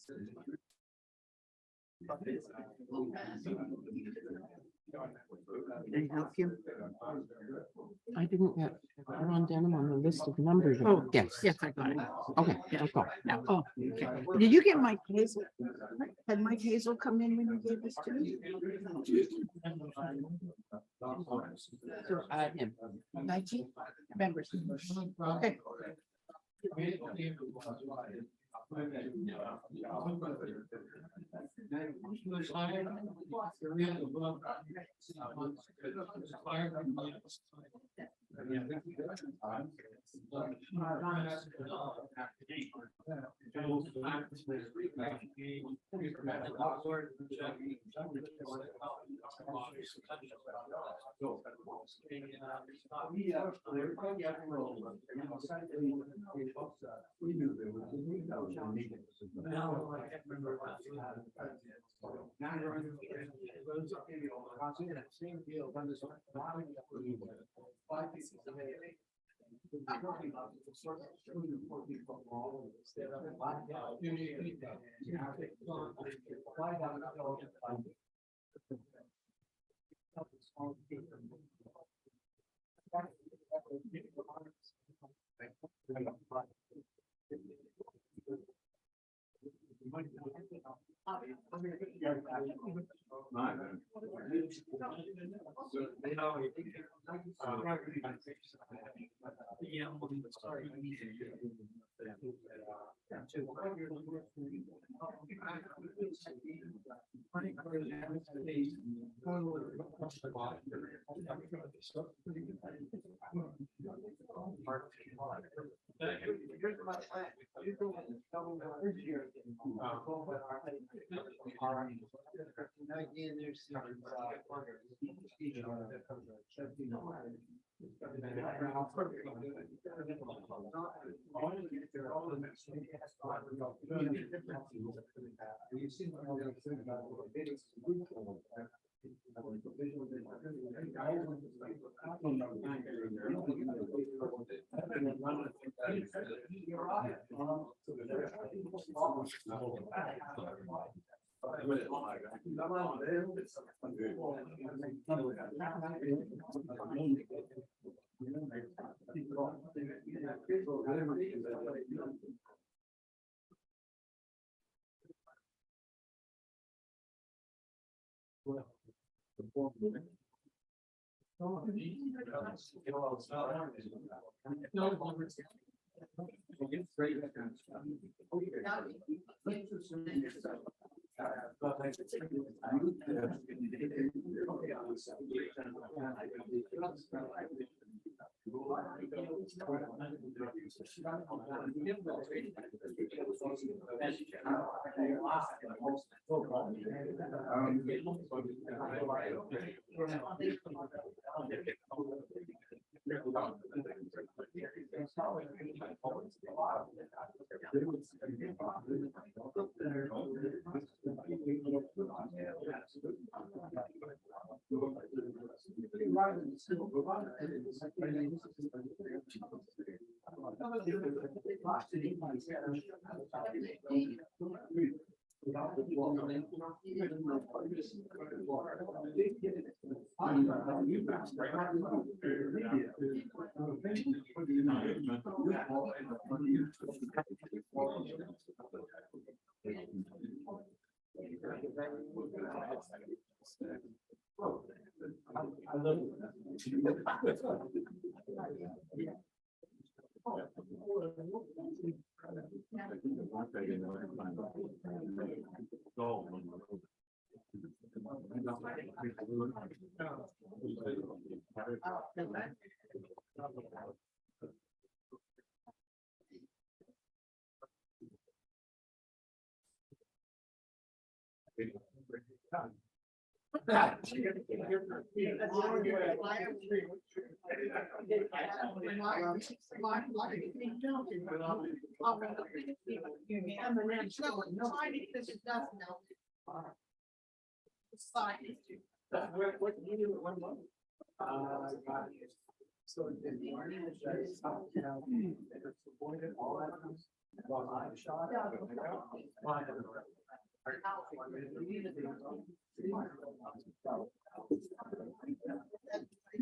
Did I help you? I didn't get Ron Denham on the list of numbers. Oh, Yes. yes, I got it. Okay, Yeah. let's go. Now, oh, okay. Did you get Mike Hazel? Had Mike Hazel come in when you gave this to me? So add him. 19 members. Okay.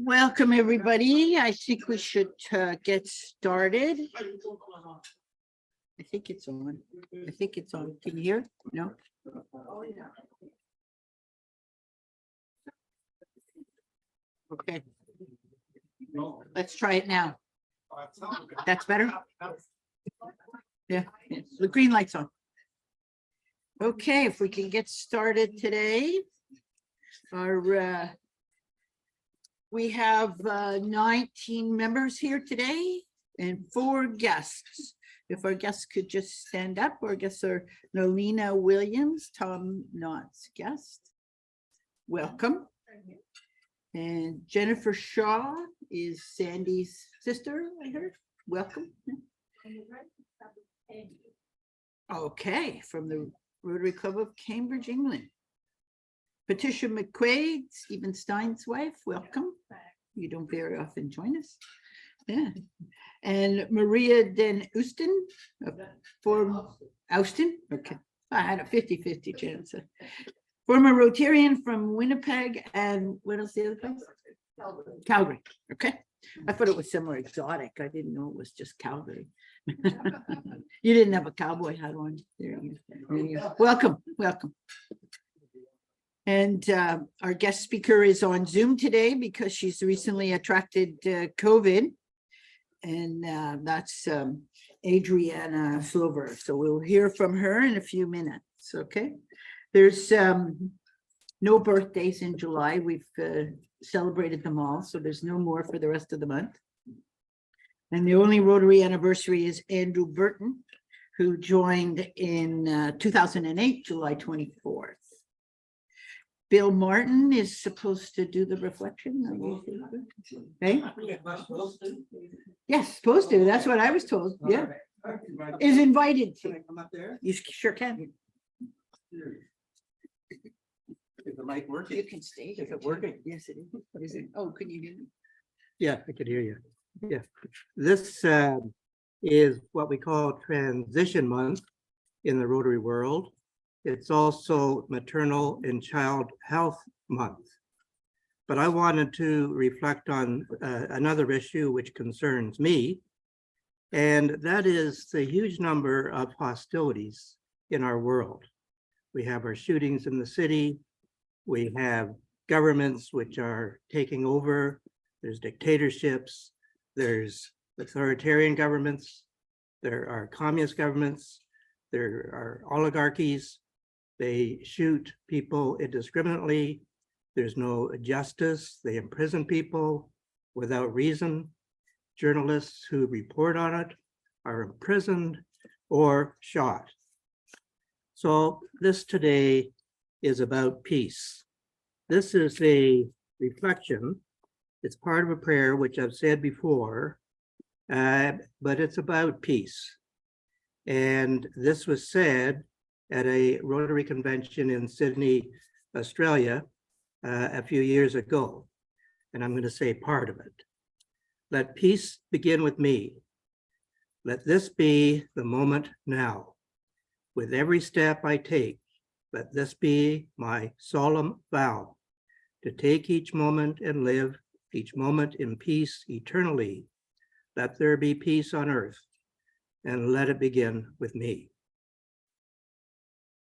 Welcome, everybody. I think we should get started. I think it's on. I think it's on. Can you hear? No? Okay. Let's try it now. That's better? Yeah, the green light's on. Okay, if we can get started today. We have 19 members here today and 4 guests. If our guests could just stand up, our guests are Nolina Williams, Tom Knott's guest. Welcome. And Jennifer Shaw is Sandy's sister, I heard. Welcome. Okay, from the Rotary Club of Cambridge, England. Patricia McQuaid, Stephen Stein's wife, welcome. You don't very often join us. Yeah. And Maria Den Oosten, for Austin. Okay, I had a 50-50 chance. Former Rotarian from Winnipeg, and what else the other place? Calgary. Okay. I thought it was somewhere exotic. I didn't know it was just Calgary. You didn't have a cowboy hat on. There you go. Welcome, welcome. And our guest speaker is on Zoom today because she's recently attracted COVID. And that's Adriana Slover. So we'll hear from her in a few minutes. Okay. There's no birthdays in July. We've celebrated them all. So there's no more for the rest of the month. And the only Rotary anniversary is Andrew Burton, who joined in 2008, July 24th. Bill Martin is supposed to do the reflection. Okay. Yes, supposed to. That's what I was told. Yeah. Is invited to. You sure can. Is the mic working? You can stay. Is it working? Yes, it is. Is it? Oh, can you hear me? Yeah, I could hear you. Yeah. This is what we call Transition Month in the Rotary world. It's also Maternal and Child Health Month. But I wanted to reflect on another issue which concerns me, and that is the huge number of hostilities in our world. We have our shootings in the city. We have governments which are taking over. There's dictatorships. There's authoritarian governments. There are communist governments. There are oligarchies. They shoot people indiscriminately. There's no justice. They imprison people without reason. Journalists who report on it are imprisoned or shot. So this today is about peace. This is a reflection. It's part of a prayer, which I've said before, but it's about peace. And this was said at a Rotary convention in Sydney, Australia, a few years ago. And I'm going to say part of it. Let peace begin with me. Let this be the moment now. With every step I take, let this be my solemn vow, to take each moment and live each moment in peace eternally. Let there be peace on earth, and let it begin with me.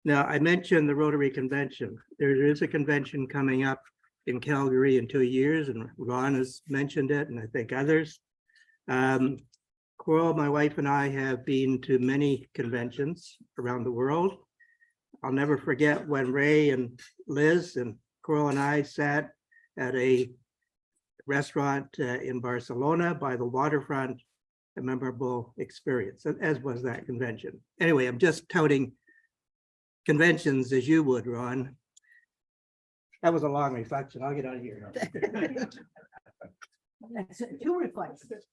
Now, I mentioned the Rotary Convention. There is a convention coming up in Calgary in 2 years, and Ron has mentioned it, and I think others. Coral, my wife, and I have been to many conventions around the world. I'll never forget when Ray and Liz and Coral and I sat at a restaurant in Barcelona by the waterfront, a memorable experience, as was that convention. Anyway, I'm just touting conventions as you would, Ron. That was a long reflection. I'll get out of here. That's two reflections.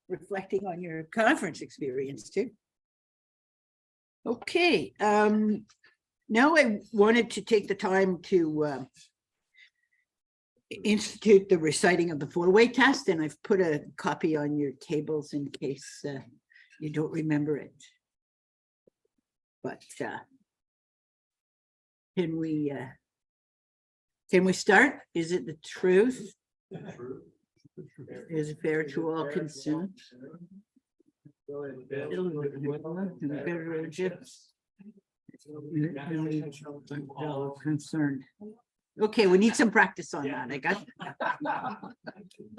Reflecting on your conference experience too. Okay, now I wanted to take the time to institute the reciting of the four-way test, and I've put a copy on your tables in case you don't remember it. But can we start? Is it the truth? Is it fair to all concerned? Concerned. Okay, we need some practice on that. I got.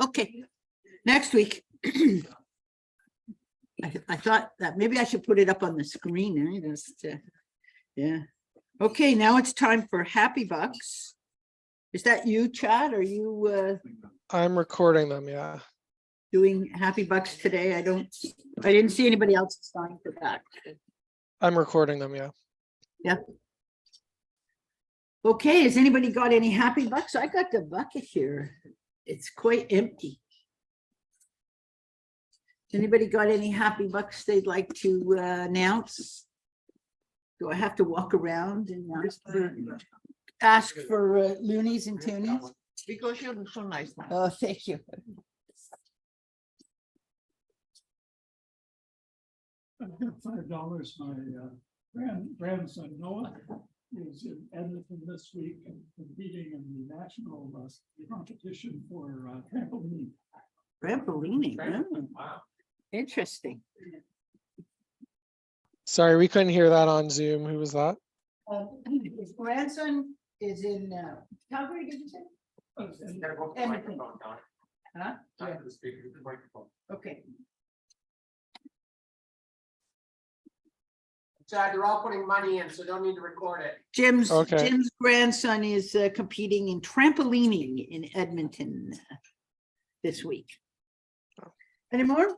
Okay, next week. I thought that maybe I should put it up on the screen. Just, yeah. Okay, now it's time for Happy Bucks. Is that you, Chad? Are you I'm recording them, yeah. doing Happy Bucks today? I didn't see anybody else sign for that. I'm recording them, yeah. Yeah. Okay, has anybody got any Happy Bucks? I got the bucket here. It's quite empty. Anybody got any Happy Bucks they'd like to announce? Do I have to walk around and ask for loonies and toonies? Because you're so nice. Oh, thank you. I've got $5. My grandson Noah is in Eglinton this week and competing in the national competition for trampoline. Trampolining. Oh, Wow. interesting. Sorry, we couldn't hear that on Zoom. Who was that? His grandson is in Calgary, did you say? Edmonton. Huh? Yeah. Okay. Chad, they're all putting money in, so don't need to record it. Jim's Okay. grandson is competing in trampolining in Edmonton this week. Any more?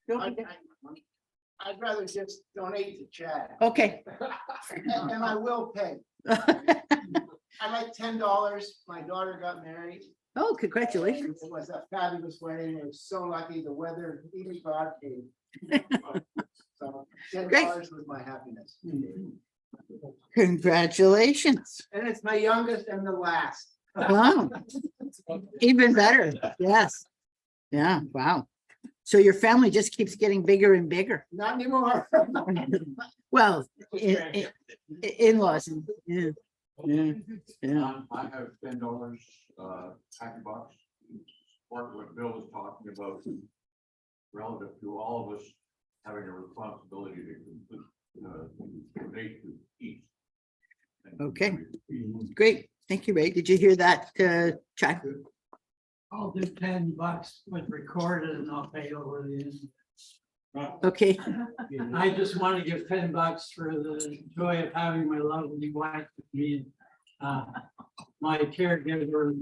I'd rather just donate to Chad. Okay. And I will pay. I like $10. My daughter got married. Oh, congratulations. It was a fabulous wedding. I was so lucky. The weather, even God came. So Great. $10 was my happiness. Congratulations. And it's my youngest and the last. Wow. Even better. Yes. Yeah, wow. So your family just keeps getting bigger and bigger. Not anymore. Well, in-laws. Yeah. Yeah. Yeah. I have $10, Happy Bucks. Part of what Bill was talking about relative to all of us having a responsibility to donate to each. Okay. Great. Thank you, Ray. Did you hear that, Chad? I'll do $10 with recorded and I'll pay over the end. Okay. I just want to give $10 for the joy of having my lovely wife with me, my caregiver.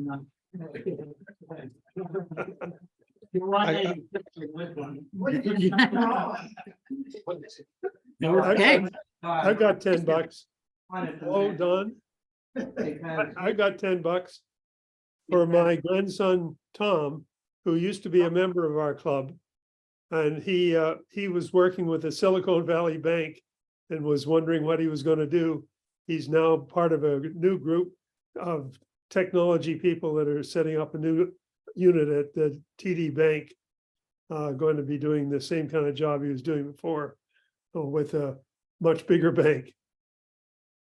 Okay. I got $10. Oh, Don, I got $10 for my grandson, Tom, who used to be a member of our club. And he was working with the Silicon Valley Bank and was wondering what he was going to do. He's now part of a new group of technology people that are setting up a new unit at the TD Bank, going to be doing the same kind of job he was doing before with a much bigger bank.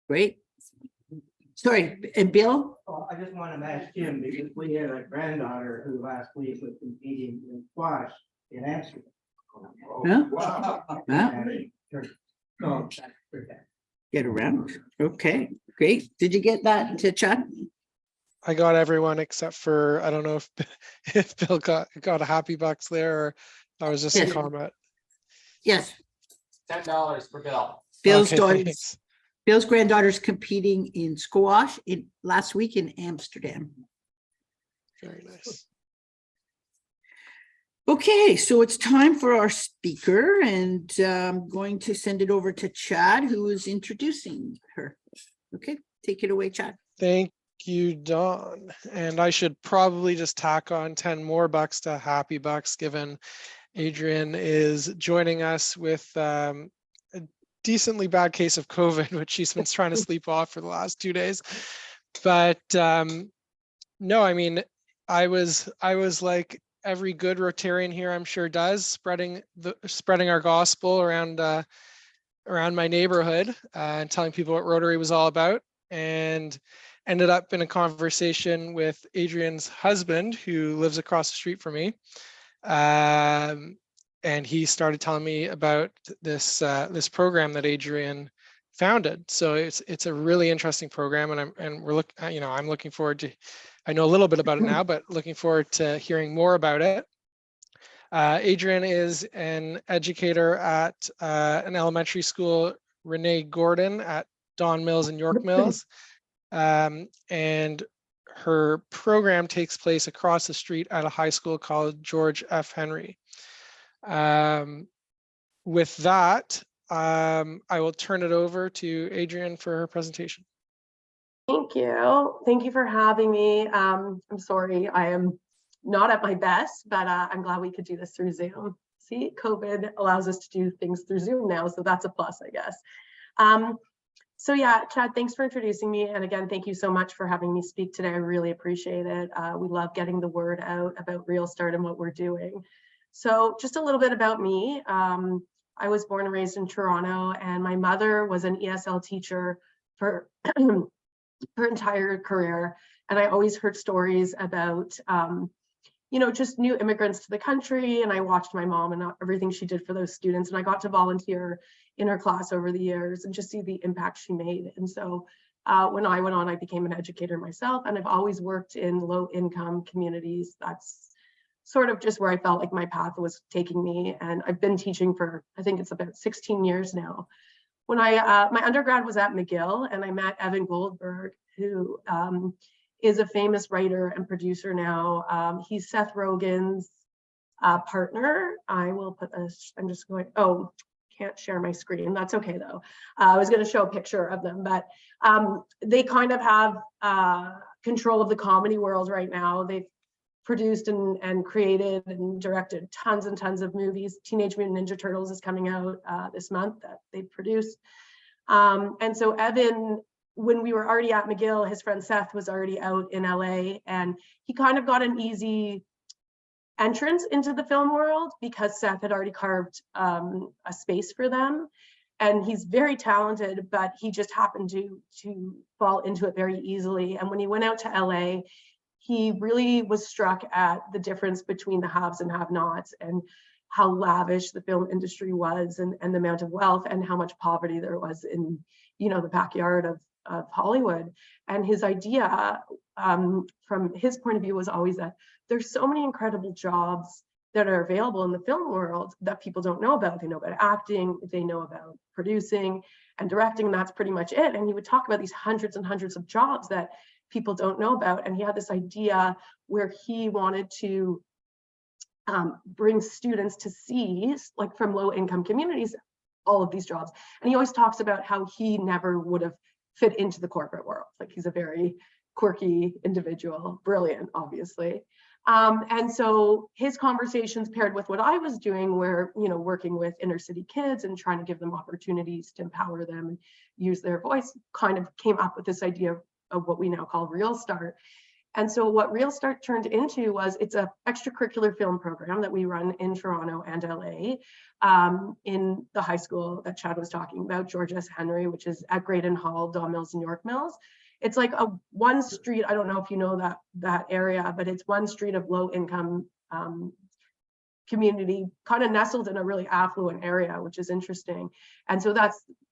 Great. Sorry, and Bill? Well, I just want to ask Jim, because we had a granddaughter who last week was competing in squash in Amsterdam. Huh? Wow. Huh? So, Get around. Okay, great. Did you get that to Chad? I got everyone except for, I don't know if Bill got a Happy Bucks there, or that was just a Yes. comment. Yes. $10 for Bill. Bill's Okay, daughter's, thanks. Bill's granddaughter's competing in squash last week in Amsterdam. Very nice. Okay, so it's time for our speaker, and I'm going to send it over to Chad, who is introducing her. Okay, take it away, Chad. Thank you, Don. And I should probably just tack on 10 more bucks to Happy Bucks, given Adrian is joining us with a decently bad case of COVID, which she's been trying to sleep off for the last 2 days. But No, I mean, I was like every good Rotarian here, I'm sure does, spreading our gospel around around my neighborhood and telling people what Rotary was all about, and ended up in a conversation with Adrian's husband, who lives across the street from me. And he started telling me about this this program that Adrian founded. So it's a really interesting program, and I'm looking forward to. I know a little bit about it now, but looking forward to hearing more about it. Adrian is an educator at an elementary school, Renee Gordon at Don Mills and York Mills. And her program takes place across the street at a high school called George F. Henry. With that, I will turn it over to Adrian for her presentation. Thank you. Thank you for having me. I'm sorry, I am not at my best, but I'm glad we could do this through Zoom. See, COVID allows us to do things through Zoom now, so that's a plus, I guess. So yeah, Chad, thanks for introducing me. And again, thank you so much for having me speak today. I really appreciate it. We love getting the word out about Real Start and what we're doing. So just a little bit about me. I was born and raised in Toronto, and my mother was an ESL teacher for her entire career. And I always heard stories about, just new immigrants to the country. And I watched my mom and everything she did for those students. And I got to volunteer in her class over the years and just see the impact she made. And so when I went on, I became an educator myself. And I've always worked in low income communities. That's sort of just where I felt like my path was taking me. And I've been teaching for, I think it's about 16 years now. When my undergrad was at McGill, and I met Evan Goldberg, who is a famous writer and producer now. He's Seth Rogen's partner. I will put this, I'm just going, oh, can't share my screen. That's okay though. I was going to show a picture of them, but they kind of have control of the comedy world right now. They've produced and created and directed tons and tons of movies. Teenage Mutant Ninja Turtles is coming out this month that they produced. And so Evan, when we were already at McGill, his friend Seth was already out in LA, and he kind of got an easy entrance into the film world because Seth had already carved a space for them. And he's very talented, but he just happened to fall into it very easily. And when he went out to LA, he really was struck at the difference between the haves and have-nots, and how lavish the film industry was, and the amount of wealth and how much poverty there was in, the backyard of Hollywood. And his idea from his point of view was always that there's so many incredible jobs that are available in the film world that people don't know about. They know about acting, they know about producing and directing, and that's pretty much it. And he would talk about these hundreds and hundreds of jobs that people don't know about. And he had this idea where he wanted to bring students to see, like from low income communities, all of these jobs. And he always talks about how he never would have fit into the corporate world. Like, he's a very quirky individual, brilliant, obviously. And so his conversations paired with what I was doing, where, working with inner city kids and trying to give them opportunities to empower them and use their voice, kind of came up with this idea of what we now call Real Start. And so what Real Start turned into was, it's an extracurricular film program that we run in Toronto and LA, in the high school that Chad was talking about, George S. Henry, which is at Graydon Hall, Don Mills and York Mills. It's like a one street, I don't know if you know that area, but it's one street of low income community, kind of nestled in a really affluent area, which is interesting. And so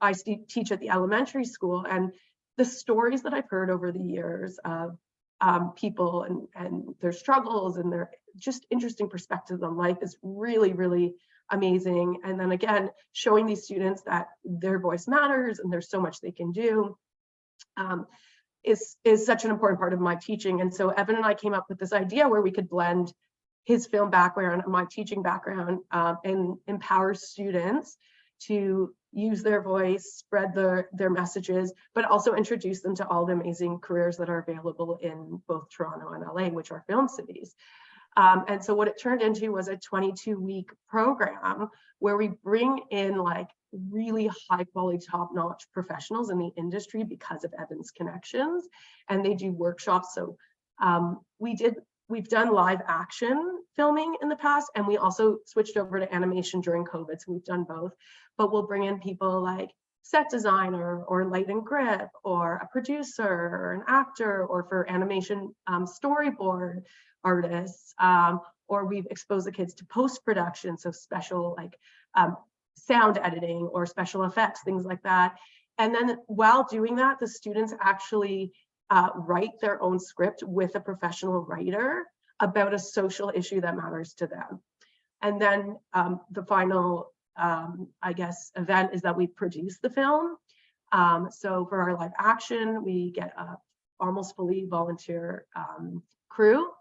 I teach at the elementary school, and the stories that I've heard over the years of people and their struggles and their just interesting perspectives on life is really, really amazing. And then again, showing these students that their voice matters and there's so much they can do is such an important part of my teaching. And so Evan and I came up with this idea where we could blend his film background and my teaching background and empower students to use their voice, spread their messages, but also introduce them to all the amazing careers that are available in both Toronto and LA, which are film cities. And so what it turned into was a 22-week program where we bring in like really high quality, top-notch professionals in the industry because of Evan's connections. And they do workshops. So We've done live action filming in the past, and we also switched over to animation during COVID. So we've done both, but we'll bring in people like set designer or light and grip or a producer or an actor, or for animation storyboard artists, or we've exposed the kids to post-production, so special like sound editing or special effects, things like that. And then while doing that, the students actually write their own script with a professional writer about a social issue that matters to them. And then the final, I guess, event is that we produce the film. So for our live action, we get a almost fully volunteer crew,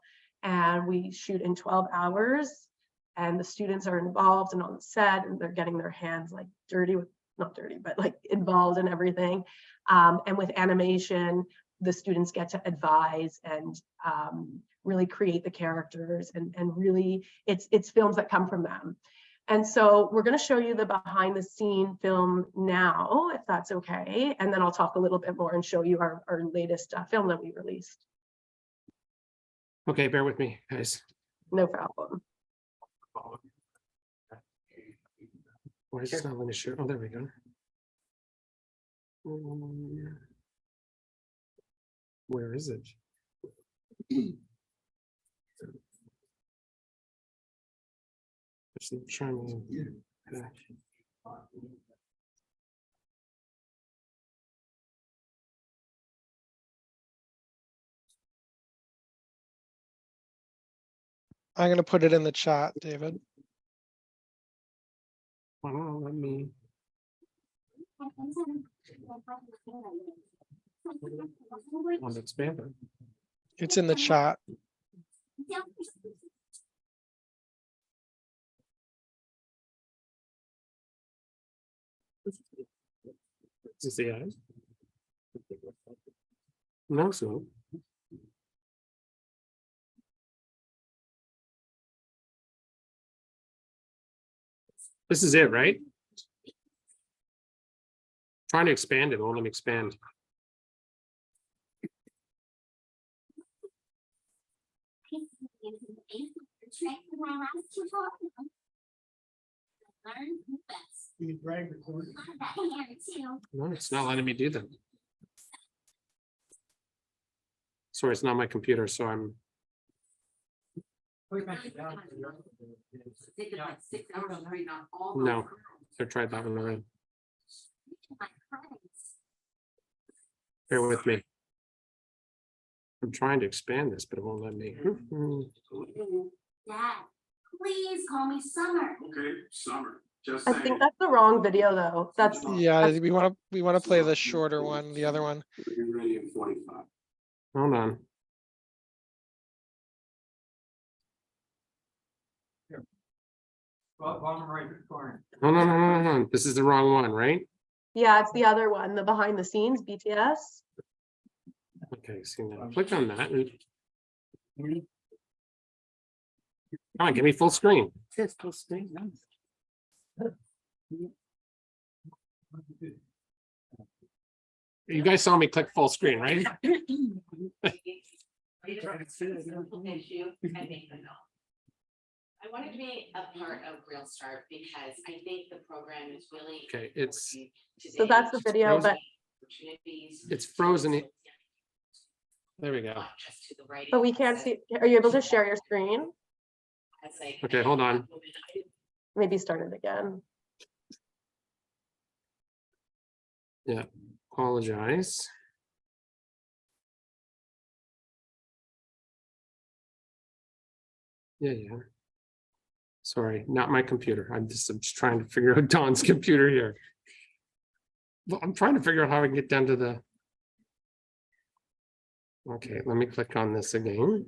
and we shoot in 12 hours, and the students are involved and on the set, and they're getting their hands like dirty with, not dirty, but like involved in everything. And with animation, the students get to advise and really create the characters, and really it's films that come from them. And so we're going to show you the behind the scene film now, if that's okay. And then I'll talk a little bit more and show you our latest film that we released. Okay, bear with me, guys. No problem. Why is it not letting me shoot? Oh, there we go. Where is it? It's not trying to. I'm gonna put it in the chat, David. Well, let me. Want to expand it. It's in the chat. Is the eyes? No, so. This is it, right? Trying to expand it, won't let me expand. No, it's not letting me do that. Sorry, it's not my computer, so I'm. No, I tried that one already. Bear with me. I'm trying to expand this, but it won't let me. Dad, please call me Summer. Okay, Summer, just I think that's the wrong video though. That's Yeah, we want to play the shorter one, the other one. You're ready in 45. Hold on. Bottom right corner. No. This is the wrong one, right? yeah, it's the other one, the behind the scenes BTS. Okay, see now. Click on that. And... Come on, give me full screen. Full screen. You guys saw me click full screen, right? I wanted to be a part of Real Start because I think the program is really. Okay, it's So that's the video, but it's frozen. There we go. but we can't see. Are you able to share your screen? Okay, hold on. Maybe start it again. Yeah, apologize. Yeah. Sorry, not my computer. I'm just trying to figure out Don's computer here. Well, I'm trying to figure out how I can get down to the. Okay, let me click on this again.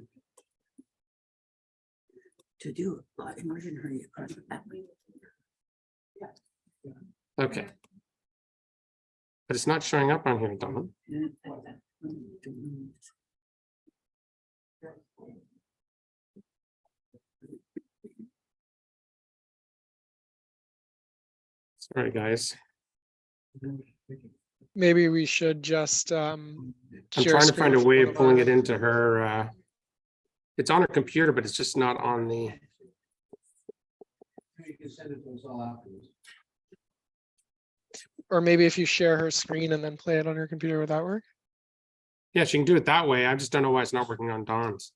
To do immersion hurry across that way. Okay. But it's not showing up on here, Don. Sorry, guys. Maybe we should just I'm trying to find a way of pulling it into her It's on her computer, but it's just not on the, You can send it to us all afterwards. Or maybe if you share her screen and then play it on your computer, would that work? yeah, she can do it that way. I just don't know why it's not working on Dawn's.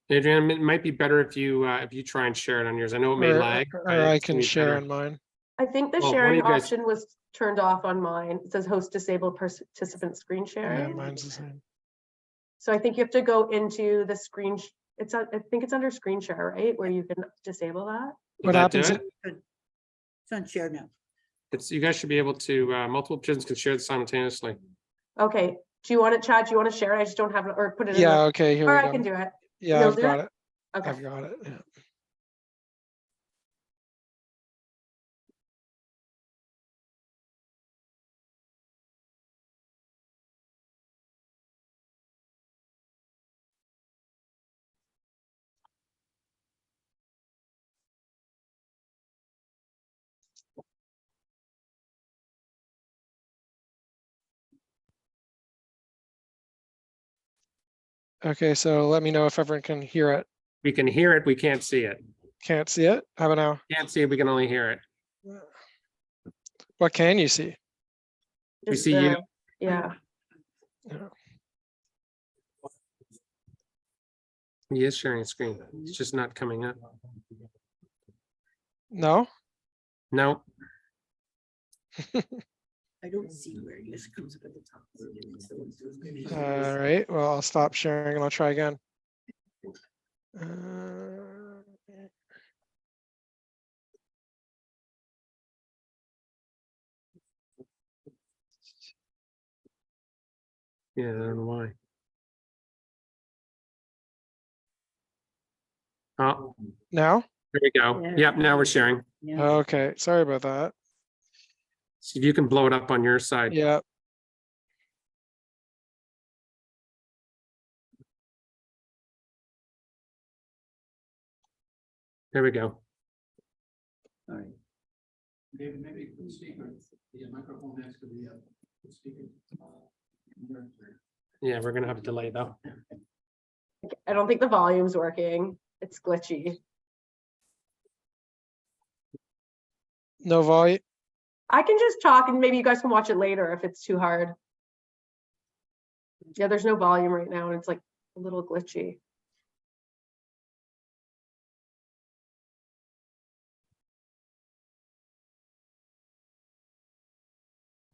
Adrian, it might be better if you try and share it on yours. I know it may Or, lag. or but I it's can gonna be share better. on mine. I think the Well, one of sharing you guys- option was turned off on mine. It says host disabled participant screen Yeah, sharing. mine's the same. So I think you have to go into the screen, I think it's under screen share, right? Where you can disable that. Will What that do happens? it? It's on share now. It's, you guys should be able to, multiple participants can share this simultaneously. Okay, do you want it, Chad? Do you want to share it? I just don't have it, or put it in. Yeah, the- okay, here Or we I can go. do it. Yeah, You'll I've do got it? it. Okay. I've got it, yeah. Okay, so let me know if everyone can hear it. We can hear it, we can't see it. Can't see it? How about now? Can't see it, we can only hear it. What can you see? We Just see you. Yeah. He is sharing a screen. It's just not coming up. No? No, I don't see where it is, comes up at the top. All right, well, I'll stop sharing and I'll try again. yeah, I don't know why. Oh, Now? there we go. Yeah. Yep, now we're sharing. Yeah. Okay, sorry about that. See if you can blow it up on your side. Yeah, There we go. All right. David, maybe put the speaker, the microphone next to the speaker. Yeah, we're gonna have a delay though. I don't think the volume's working. It's glitchy. no volume. I can just talk and maybe you guys can watch it later if it's too hard. Yeah, there's no volume right now and it's like a little glitchy.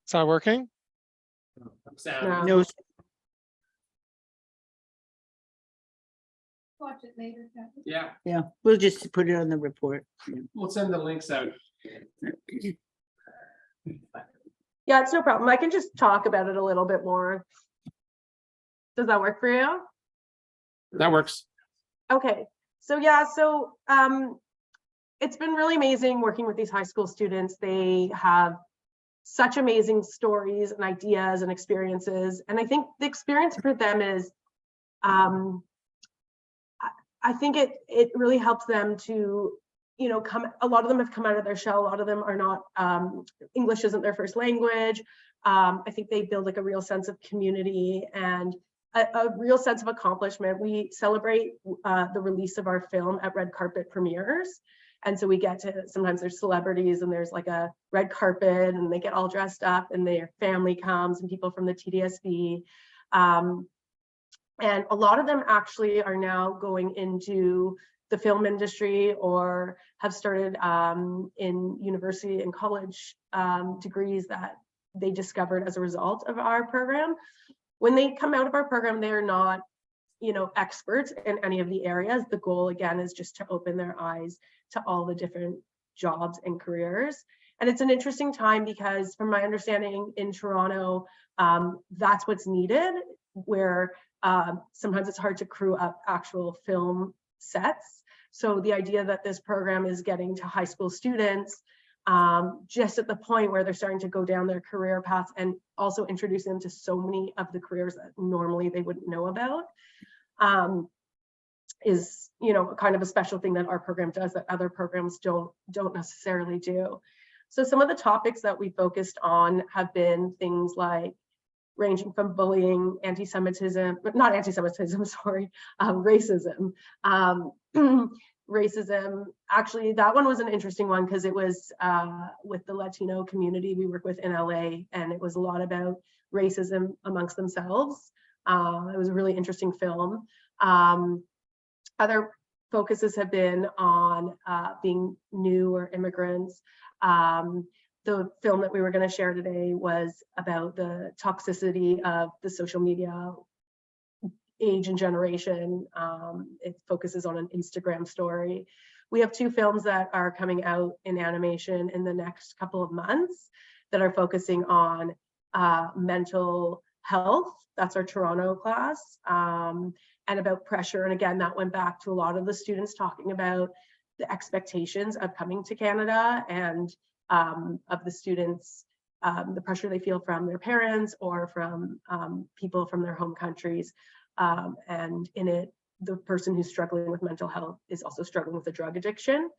It's not working? No. No, Watch it later. Yeah, yeah, we'll just put it on the report. we'll send the links out. Yeah, it's no problem. I can just talk about it a little bit more. Does that work for you? That works. Okay, so yeah, it's been really amazing working with these high school students. They have such amazing stories and ideas and experiences. And I think the experience for them is, I think it really helps them to, you know, a lot of them have come out of their shell. A lot of them are not, English isn't their first language. I think they build like a real sense of community and a real sense of accomplishment. We celebrate the release of our film at red carpet premieres. And so we get to, sometimes there's celebrities and there's like a red carpet and they get all dressed up and their family comes and people from the TDSB. And a lot of them actually are now going into the film industry or have started in university and college degrees that they discovered as a result of our program. When they come out of our program, they're not, you know, experts in any of the areas. The goal again is just to open their eyes to all the different jobs and careers. And it's an interesting time because from my understanding in Toronto, that's what's needed, where sometimes it's hard to crew up actual film sets. So the idea that this program is getting to high school students just at the point where they're starting to go down their career paths and also introducing them to so many of the careers that normally they wouldn't know about. is, you know, kind of a special thing that our program does that other programs don't necessarily do. So some of the topics that we focused on have been things like ranging from bullying, anti-Semitism, but not anti-Semitism, sorry, racism. Racism, actually, that one was an interesting one because it was with the Latino community we work with in LA, and it was a lot about racism amongst themselves. It was a really interesting film. Other focuses have been on being new or immigrants. The film that we were going to share today was about the toxicity of the social media age and generation. It focuses on an Instagram story. We have 2 films that are coming out in animation in the next couple of months that are focusing on mental health. That's our Toronto class, and about pressure. And again, that went back to a lot of the students talking about the expectations of coming to Canada and of the students, the pressure they feel from their parents or from people from their home countries. And in it, the person who's struggling with mental health is also struggling with a drug addiction.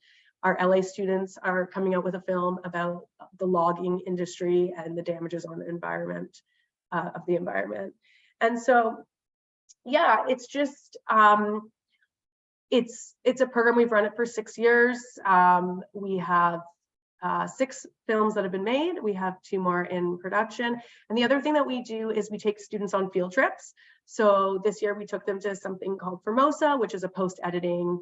Our LA students are coming out with a film about the logging industry and the damages on the environment, of the environment. And so, yeah, it's just, it's a program. We've run it for 6 years. We have 6 films that have been made. We have 2 more in production. And the other thing that we do is we take students on field trips. So this year we took them to something called Formosa, which is a post-editing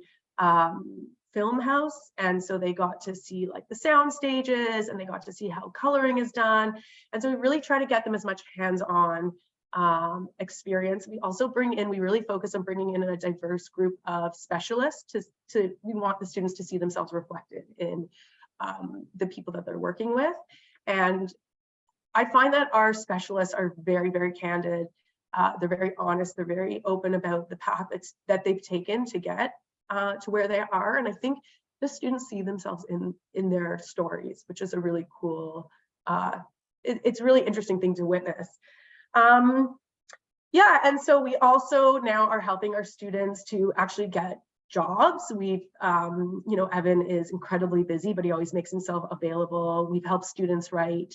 film house. And so they got to see like the sound stages and they got to see how coloring is done. And so we really try to get them as much hands-on experience. We also we really focus on bringing in a diverse group of specialists we want the students to see themselves reflected in the people that they're working with. And I find that our specialists are very, very candid. They're very honest. They're very open about the path that they've taken to get to where they are. And I think the students see themselves in their stories, which is a really cool, it's a really interesting thing to witness. Yeah, and so we also now are helping our students to actually get jobs. We've, you know, Evan is incredibly busy, but he always makes himself available. We've helped students write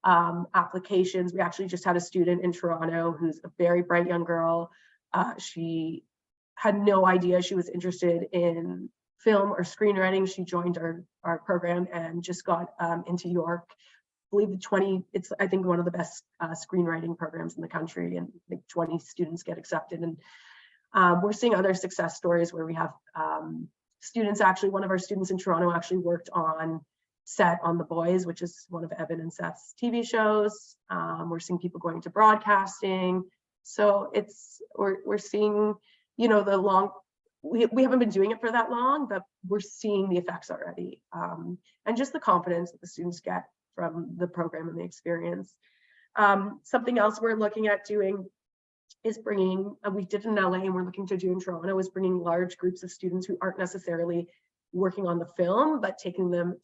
applications. We actually just had a student in Toronto who's a very bright young girl. She had no idea she was interested in film or screenwriting. She joined our program and just got into York. I believe it's I think one of the best screenwriting programs in the country, and I think 20 students get accepted. And we're seeing other success stories where we have students, actually one of our students in Toronto actually worked on set on The Boys, which is one of Evan and Seth's TV shows. We're seeing people going to broadcasting. So we're seeing, you know, we haven't been doing it for that long, but we're seeing the effects already. And just the confidence that the students get from the program and the experience. Something else we're looking at doing is bringing, we did in LA and we're looking to do in Toronto, is bringing large groups of students who aren't necessarily working on the film, but taking them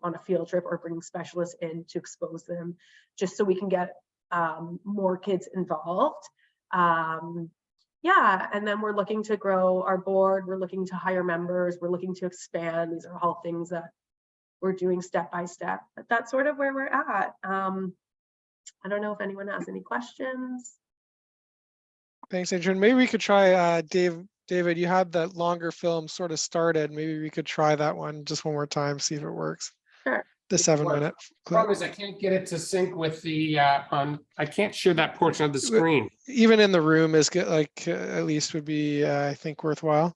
on a field trip or bringing specialists in to expose them, just so we can get more kids involved. Yeah, and then we're looking to grow our board, we're looking to hire members, we're looking to expand. These are all things that we're doing step by step, but that's sort of where we're at. I don't know if anyone has any questions. Thanks, Adrian. Maybe we could try, David, you had that longer film sort of started. Maybe we could try that one just one more time, see if it works. Sure. The 7-minute clip. Problem is I can't get it to sync with the I can't share that portion of the screen. Even in the room is good, like at least would be, I think, worthwhile.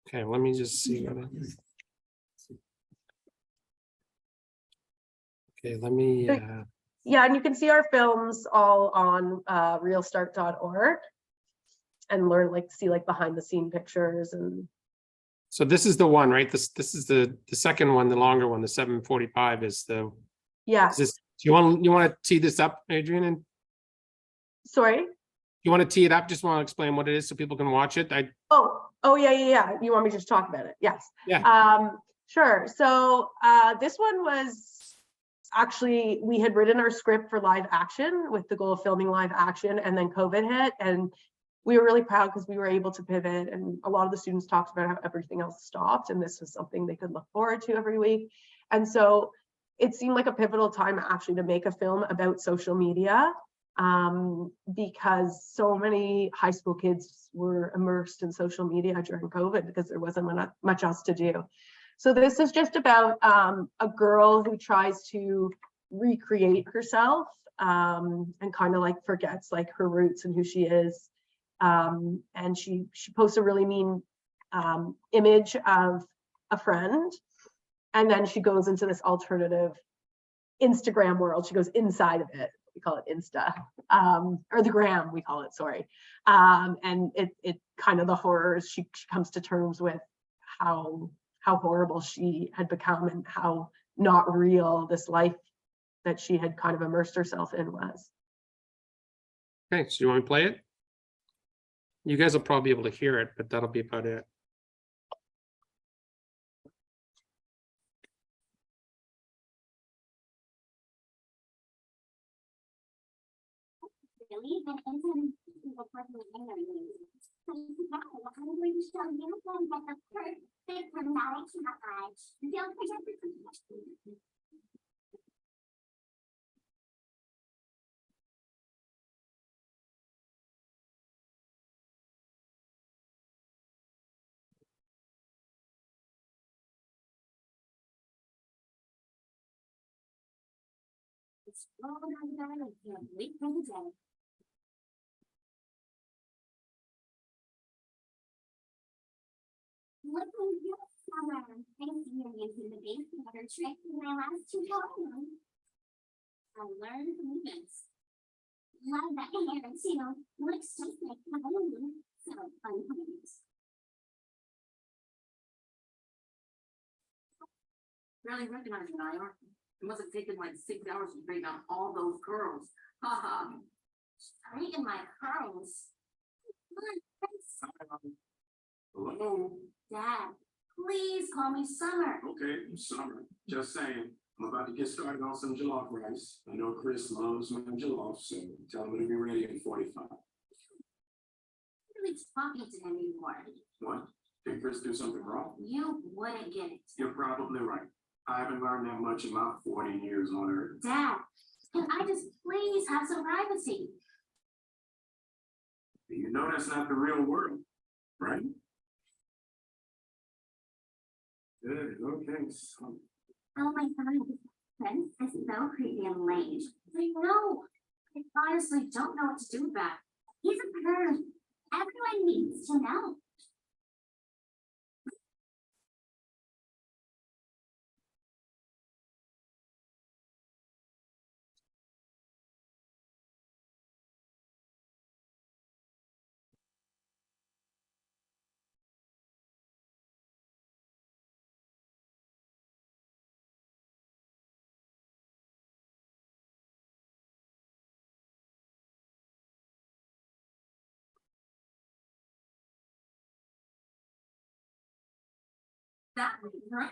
Okay, let me just see. Okay, let me. Yeah, and you can see our films all on realstart.org and see behind the scene pictures. And So this is the one, right? This is the second one, the longer one, the 7:45 is the. yeah. Is this, do you want to tee this up, Adrian? And Sorry. you want to tee it up? Just want to explain what it is so people can watch it. Oh yeah. You want me to just talk about it? Yes. Yeah. Sure. So this one was actually, we had written our script for live action with the goal of filming live action, and then COVID hit, and we were really proud because we were able to pivot, and a lot of the students talked about how everything else stopped and this was something they could look forward to every week. And so it seemed like a pivotal time actually to make a film about social media, because so many high school kids were immersed in social media during COVID because there wasn't much else to do. So this is just about a girl who tries to recreate herself and kind of like forgets like her roots and who she is. And she posts a really mean image of a friend, and then she goes into this alternative Instagram world. She goes inside of it. We call it Insta, or the gram, we call it, sorry. And it kind of the horrors, she comes to terms with how horrible she had become and how not real this life that she had kind of immersed herself in was. Okay, so you want me to play it? You guys will probably be able to hear it, but that'll be about it. Really? Then into the person so now I'm going to show you that the perfect dramatic coverage. Feel free. It's all done and wait for the day. Look at this summer. Experiencing the base water trick in my last tutorial. I learned movements. Love that hair too. Looks just like Halloween. So fun times. Barely recognize an IR. It must have taken like 6 hours to straighten out all those curls. Haha. Straighten my curls. Hello. Dad, please call me Summer. Okay, Summer. Just saying, I'm about to get started on some jollof rice. I know Chris loves my jollof, so tell him to be ready in 45. I'm really talking to him anymore. What? Did Chris do something wrong? You wouldn't get it. You're probably right. I haven't learned that much in my 40 years on Earth. Dad, can I just please have some privacy? You know that's not the real world, right? Good, okay. So Oh my God, Prince is so creepy and lame. I know. I honestly don't know what to do about it. He's a perv. Everyone needs to know. That would be right.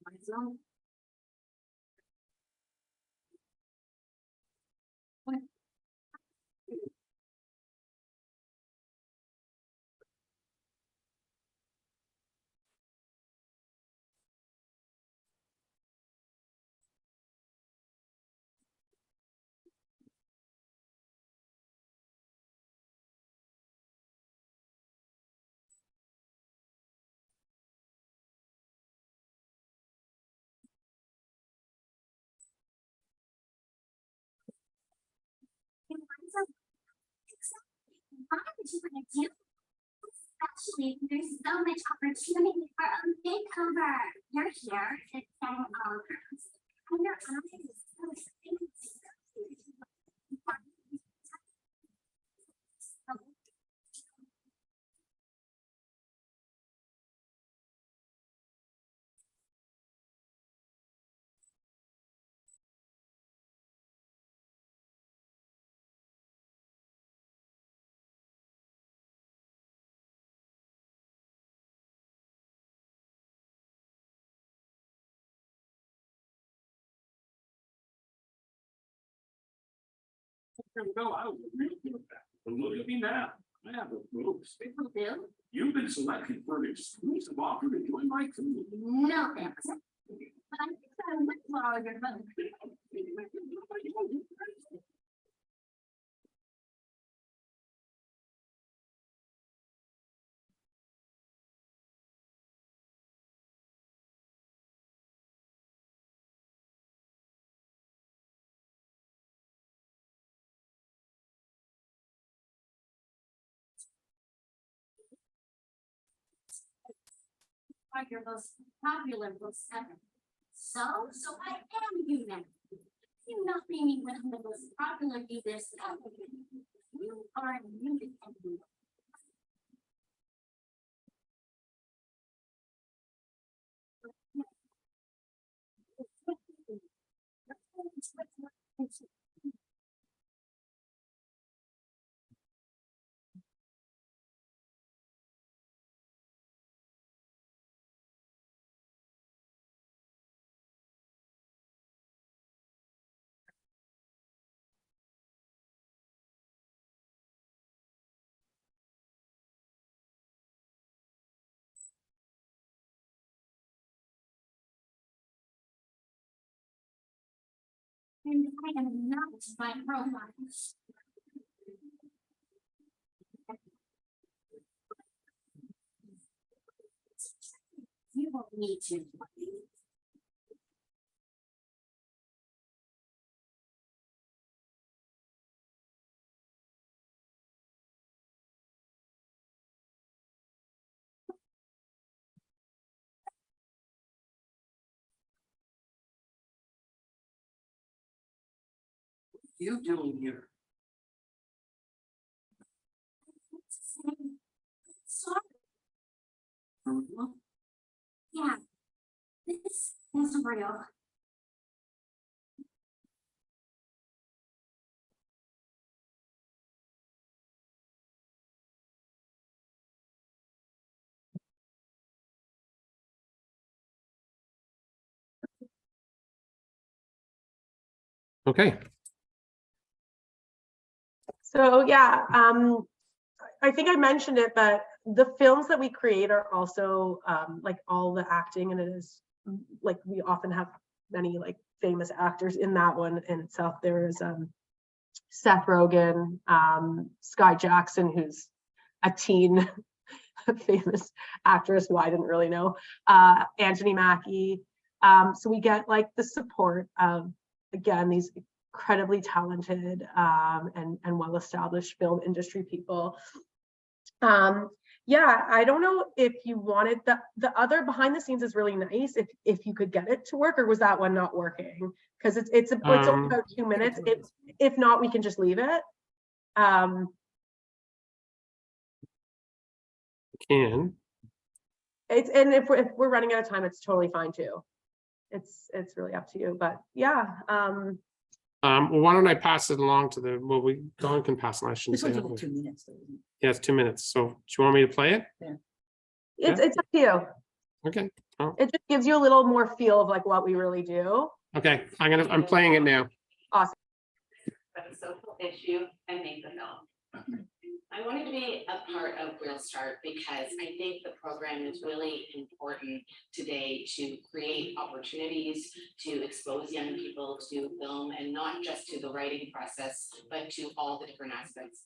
Myself. Why would you want to do? Especially if there's so much opportunity for a makeover. You're here to setting all girls. And your eyes is There we go. I was really good with that. But look at me now. I have a boost. You've been selected for an exclusive offer to join my crew. No, thanks. But I think I would borrow your phone. Are your most popular books ever. So I am you now. You not being one of the most popular readers ever. You are really everyone. And I am not my profile. You won't need to. You doing here? Sorry. Yeah, this is real. Okay, So yeah, I think I mentioned it, but the films that we create are also like all the acting, and it is like we often have many like famous actors in that one in itself. There is Seth Rogen, Sky Jackson, who's a teen famous actress who I didn't really know, Anthony Mackie. So we get like the support of, again, these incredibly talented and well-established film industry people. Yeah, I don't know if you wanted the other behind the scenes is really nice if you could get it to work, or was that one not working? Because it's only about 2 minutes. If not, we can just leave it. can. And if we're running out of time, it's totally fine too. It's really up to you, but yeah. Well, why don't I pass it along to the, well, Dawn can pass it. I shouldn't This say one's that. only 2 minutes. Though, isn't Yeah, it's 2 minutes. So do you want me to play it? It's up to you. Okay. Oh, It just gives you a little more feel of like what we really do. okay. I'm playing it now. Awesome. But a social issue and make the film. I wanted to be a part of Real Start because I think the program is really important today to create opportunities to expose young people to film, and not just to the writing process, but to all the different aspects.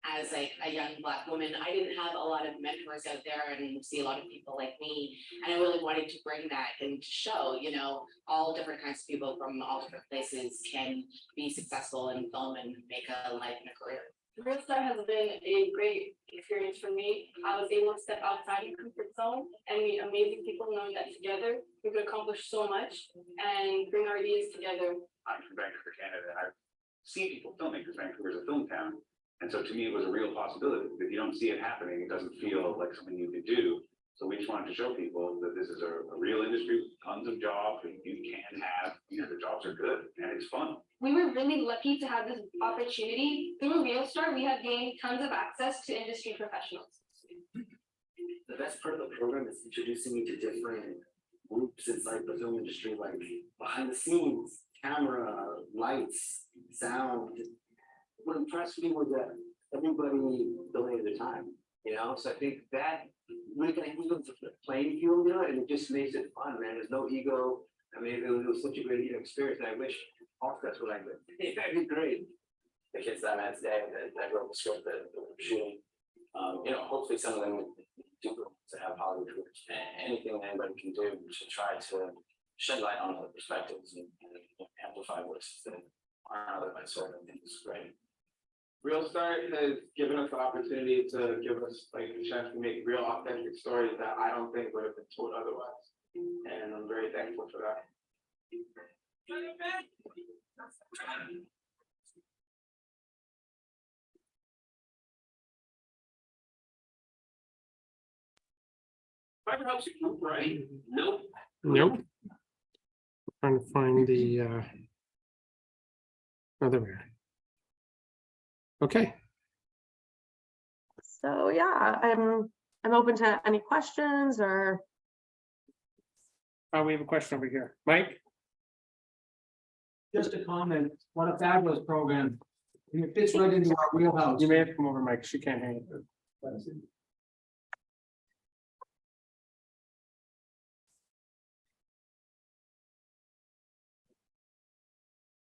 As like a young Black woman, I didn't have a lot of mentors out there and see a lot of people like me. And I really wanted to bring that and to show, you know, all different kinds of people from all different places can be successful in film and make a life and a career. Real Start has been a great experience for me. I was able to step outside the comfort zone and meet amazing people, knowing that together we could accomplish so much and bring our ideas together. I'm from Vancouver, Canada. I've seen people filmmakers. Vancouver is a film town. And so to me, it was a real possibility. If you don't see it happening, it doesn't feel like something you could do. So we just wanted to show people that this is a real industry with tons of jobs that you can have. You know, the jobs are good and it's fun. We were really lucky to have this opportunity. Through Real Start, we have gained tons of access to industry professionals. The best part of the program is introducing me to different groups inside the film industry, like behind the scenes, camera, lights, sound. what impressed me was that everybody donated their time, you know, so I think that really kind of evens the playing field, you know, and it just makes it fun, man. There's no ego. I mean, it was such a great experience, and I wish all that's what I did. That'd be great. The kids that I met today, that wrote the script that we're shooting, you know, hopefully some of them do to have Hollywood groups. Anything anybody can do to try to shed light on other perspectives and amplify voices that aren't otherwise heard. I think it's great. Real Start has given us the opportunity to give us like a chance to make real authentic stories that I don't think would have been told otherwise. And I'm very thankful for that. Fiber helps you move, right? Nope. Nope. Trying to find the other. Okay. So yeah, I'm open to any questions or. We have a question over here. Mike? Just a comment, what a fabulous program. It fits right into our wheelhouse. You may have to come over, Mike. She can't hear you.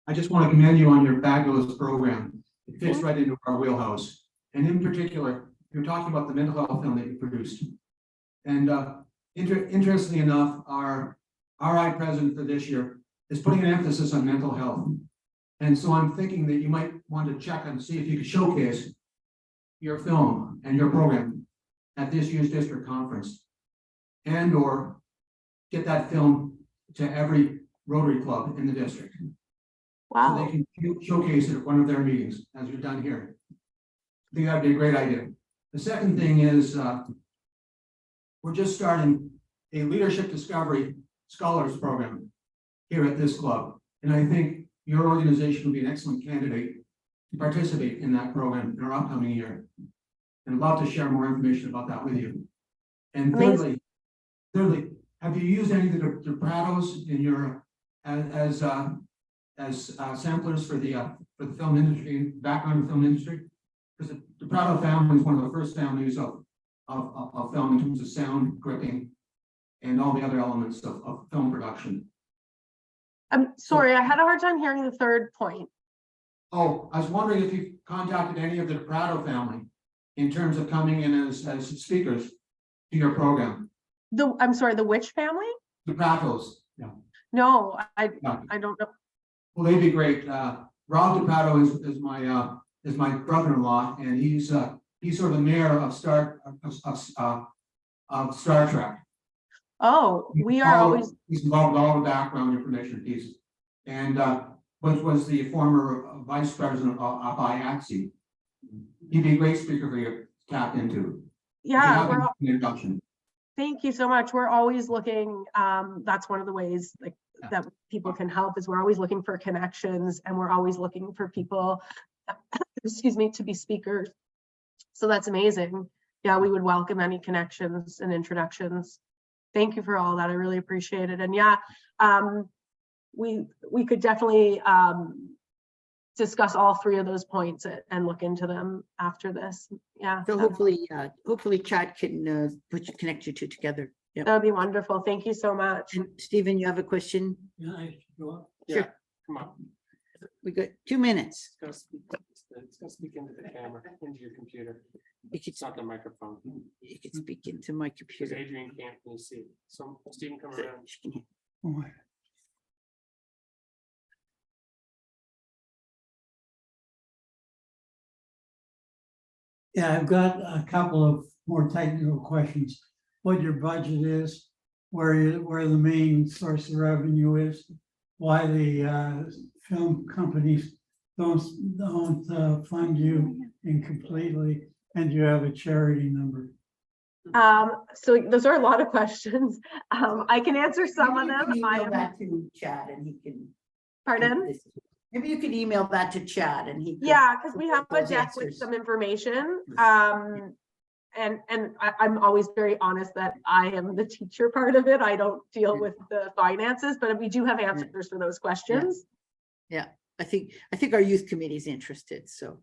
I just want to commend you on your fabulous program. It fits right into our wheelhouse. And in particular, you're talking about the mental health film that you produced. And interestingly enough, our RI president for this year is putting an emphasis on mental health. And so I'm thinking that you might want to check and see if you could showcase your film and your program at this year's district conference. And or get that film to every Rotary club in the district. Wow. So they can showcase it at one of their meetings, as you've done here. I think that'd be a great idea. The second thing is, we're just starting a leadership discovery scholars program here at this club. And I think your organization will be an excellent candidate to participate in that program in our upcoming year. And I'd love to share more information about that with you. And thirdly, have you used any of the Prados in your as samplers for the film industry, background of film industry? Because the Prado family is one of the first families of film in terms of sound, gripping, and all the other elements of film production. I'm sorry, I had a hard time hearing the third point. Oh, I was wondering if you contacted any of the Prado family in terms of coming in as speakers to your program. I'm sorry, the which family? The Prados. Yeah. No, I don't know. Well, they'd be great. Rob DiPrato is my brother-in-law, and he's sort of the mayor of Star Trek. Oh, we are always. He's involved with all the background information pieces, and was the former vice president of IATSE. He'd be a great speaker for you to tap into. Yeah, introduction. Thank you so much. We're always looking. That's one of the ways that people can help is we're always looking for connections, and we're always looking for people, excuse me, to be speakers. So that's amazing. Yeah, we would welcome any connections and introductions. Thank you for all that. I really appreciate it. And yeah, we could definitely discuss all three of those points and look into them after this. Yeah. So hopefully Chad can connect you two together. Yeah. That would be wonderful. Thank you so much. And Stephen, you have a question? Yeah, I should go up. Yeah, Sure. come on. We got 2 minutes. It's gonna speak into the camera, into your computer. You could, It's not the microphone. you could speak into my Because computer. Adrian can't really see. So Stephen, come around. She can hear. Oh. Yeah, I've got a couple of more technical questions. What your budget is, where the main source of revenue is, why the film companies don't fund you incompletely, and you have a charity number. So those are a lot of questions. I can answer some of them. Email that to Chad and he can. Pardon? Maybe you could email that to Chad and he. Yeah, because we have a those deck with answers. some information. And I'm always very honest that I am the teacher part of it. I don't deal with the finances, but we do have answers for those questions. Yeah, I think our youth committee is interested, so.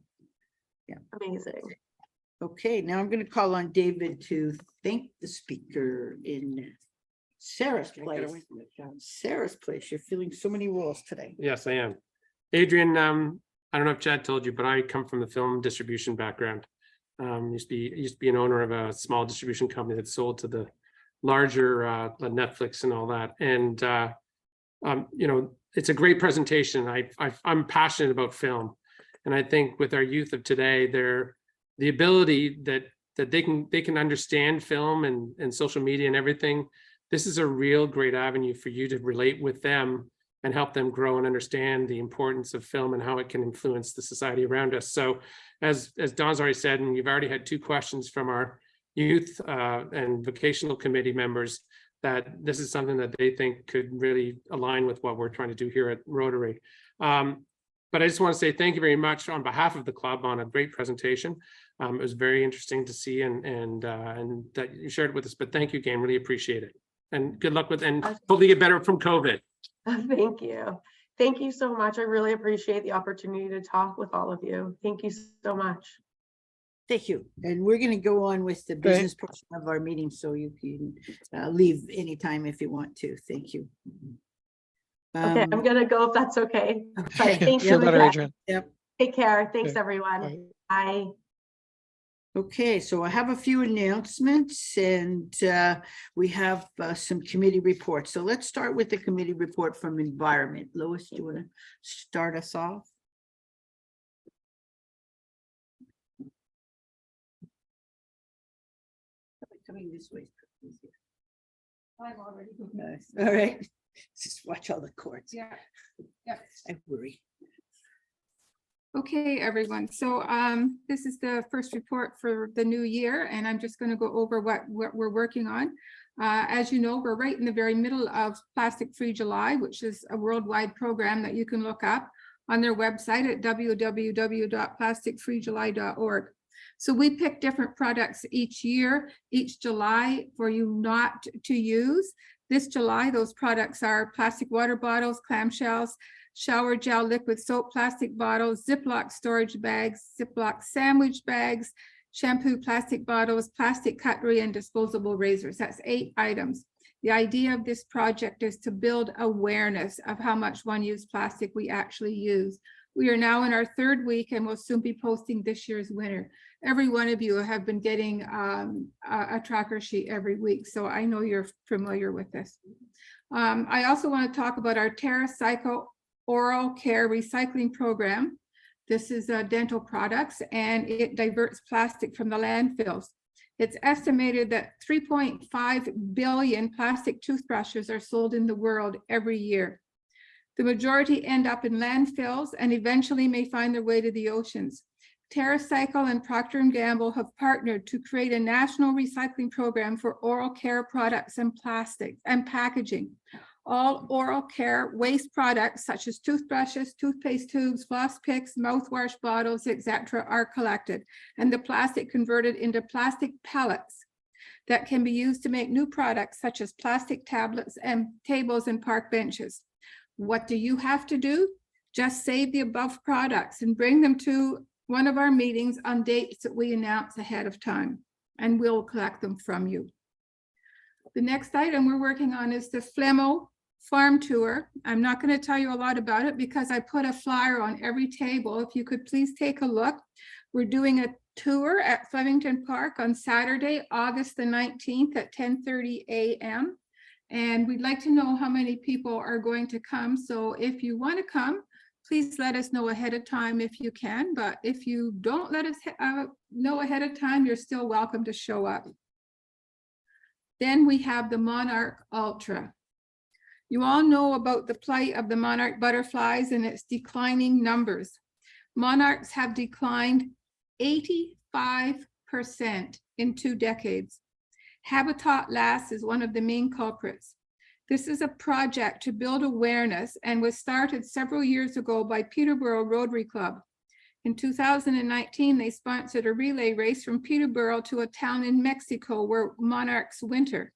Amazing. Okay, now I'm going to call on David to thank the speaker in Sarah's place. Sarah's place, you're feeling so many roles today. Yes, I am. Adrian, I don't know if Chad told you, but I come from the film distribution background. Used to be an owner of a small distribution company that sold to the larger Netflix and all that. And you know, it's a great presentation. I'm passionate about film, and I think with our youth of today, the ability that they can understand film and social media and everything. This is a real great avenue for you to relate with them and help them grow and understand the importance of film and how it can influence the society around us. So as Don's already said, and you've already had 2 questions from our youth and vocational committee members, that this is something that they think could really align with what we're trying to do here at Rotary. But I just want to say thank you very much on behalf of the club on a great presentation. It was very interesting to see and that you shared it with us, but thank you again, really appreciate it. And good luck with, and hopefully get better from COVID. Thank you. Thank you so much. I really appreciate the opportunity to talk with all of you. Thank you so much. Thank you. And we're going to go on with the business portion of our meeting, so you can leave anytime if you want to. Thank you. Okay, I'm going to go if that's okay. Okay. Thank Feel you better, again. Adrian. Yep. Take care. Thanks, Okay. everyone. Bye. Bye. Okay, so I have a few announcements, and we have some committee reports. So let's start with the committee report from Environment. Lois, do you want to start us off? Coming this way. I've already. All right, just watch all the cords. Yeah. Yeah. I worry. Okay, everyone. So this is the first report for the new year, and I'm just going to go over what we're working on. As you know, we're right in the very middle of Plastic Free July, which is a worldwide program that you can look up on their website at www.plasticfreejuly.org. So we pick different products each year, each July, for you not to use. This July, those products are plastic water bottles, clamshells, shower gel, liquid soap, plastic bottles, Ziploc storage bags, Ziploc sandwich bags, shampoo, plastic bottles, plastic cutlery, and disposable razors. That's 8 items. The idea of this project is to build awareness of how much one-use plastic we actually use. We are now in our 3rd week, and we'll soon be posting this year's winner. Every one of you have been getting a tracker sheet every week, so I know you're familiar with this. I also want to talk about our TerraCycle oral care recycling program. This is dental products, and it diverts plastic from the landfills. It's estimated that 3.5 billion plastic toothbrushes are sold in the world every year. The majority end up in landfills and eventually may find their way to the oceans. TerraCycle and Procter & Gamble have partnered to create a national recycling program for oral care products and plastics and packaging. All oral care waste products such as toothbrushes, toothpaste tubes, floss picks, mouthwash bottles, etc. are collected, and the plastic converted into plastic pellets that can be used to make new products such as plastic tablets and tables and park benches. What do you have to do? Just save the above products and bring them to one of our meetings on dates that we announce ahead of time, and we'll collect them from you. The next item we're working on is the Flemo farm tour. I'm not going to tell you a lot about it because I put a flyer on every table. If you could please take a look. We're doing a tour at Flemington Park on Saturday, August the 19th at 10:30 a.m. And we'd like to know how many people are going to come. So if you want to come, please let us know ahead of time if you can. But if you don't let us know ahead of time, you're still welcome to show up. Then we have the Monarch Ultra. You all know about the plight of the monarch butterflies and its declining numbers. Monarchs have declined 85% in 2 decades. Habitat loss is one of the main culprits. This is a project to build awareness and was started several years ago by Peterborough Rotary Club. In 2019, they sponsored a relay race from Peterborough to a town in Mexico where monarchs winter.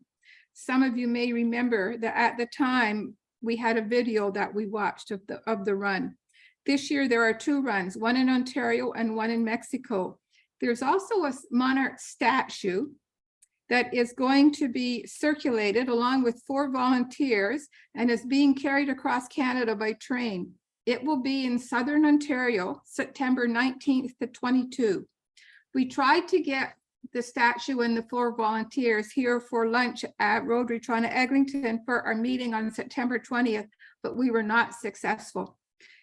Some of you may remember that at the time we had a video that we watched of the run. This year, there are 2 runs, one in Ontario and one in Mexico. There's also a monarch statue that is going to be circulated along with 4 volunteers and is being carried across Canada by train. It will be in Southern Ontario, September 19th to 22. We tried to get the statue and the 4 volunteers here for lunch at Rotary Toronto Eglinton for our meeting on September 20th, but we were not successful.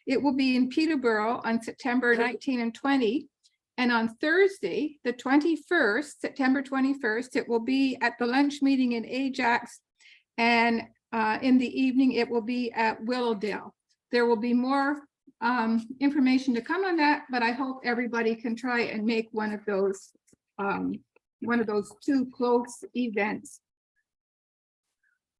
It will be in Peterborough on September 19 and 20. And on Thursday, the 21st, September 21st, it will be at the lunch meeting in Ajax. And in the evening, it will be at Willowdale. There will be more information to come on that, but I hope everybody can try and make one of those 2 close events.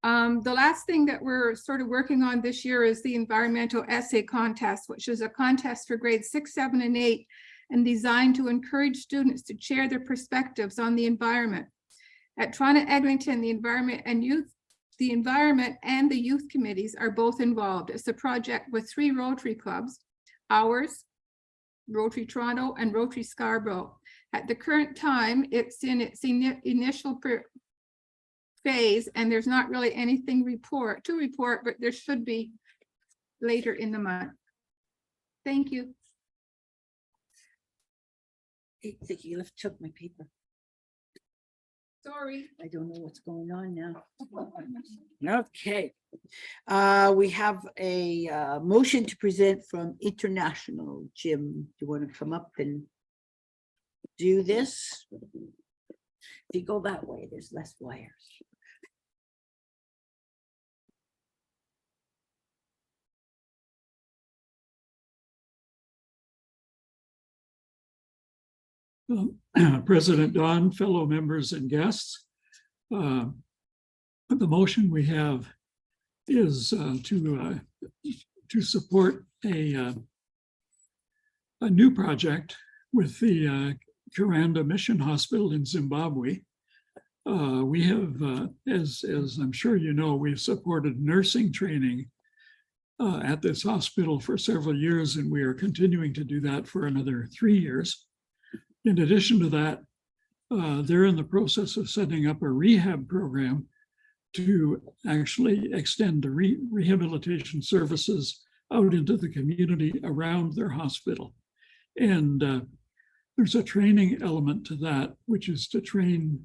The last thing that we're sort of working on this year is the environmental essay contest, which is a contest for grades 6, 7, and 8, and designed to encourage students to share their perspectives on the environment. At Toronto Eglinton, the environment and the youth committees are both involved. It's a project with 3 Rotary clubs, ours, Rotary Toronto, and Rotary Scarborough. At the current time, it's in its initial phase, and there's not really anything to report, but there should be later in the month. Thank you. I think you took my paper. Sorry. I don't know what's going on now. Okay. We have a motion to present from International. Jim, do you want to come up and do this? If you go that way, there's less wires. President Don, fellow members and guests. The motion we have is to support a new project with the Karanda Mission Hospital in Zimbabwe. We have, as I'm sure you know, we've supported nursing training at this hospital for several years, and we are continuing to do that for another 3 years. In addition to that, they're in the process of setting up a rehab program to actually extend the rehabilitation services out into the community around their hospital. And there's a training element to that, which is to train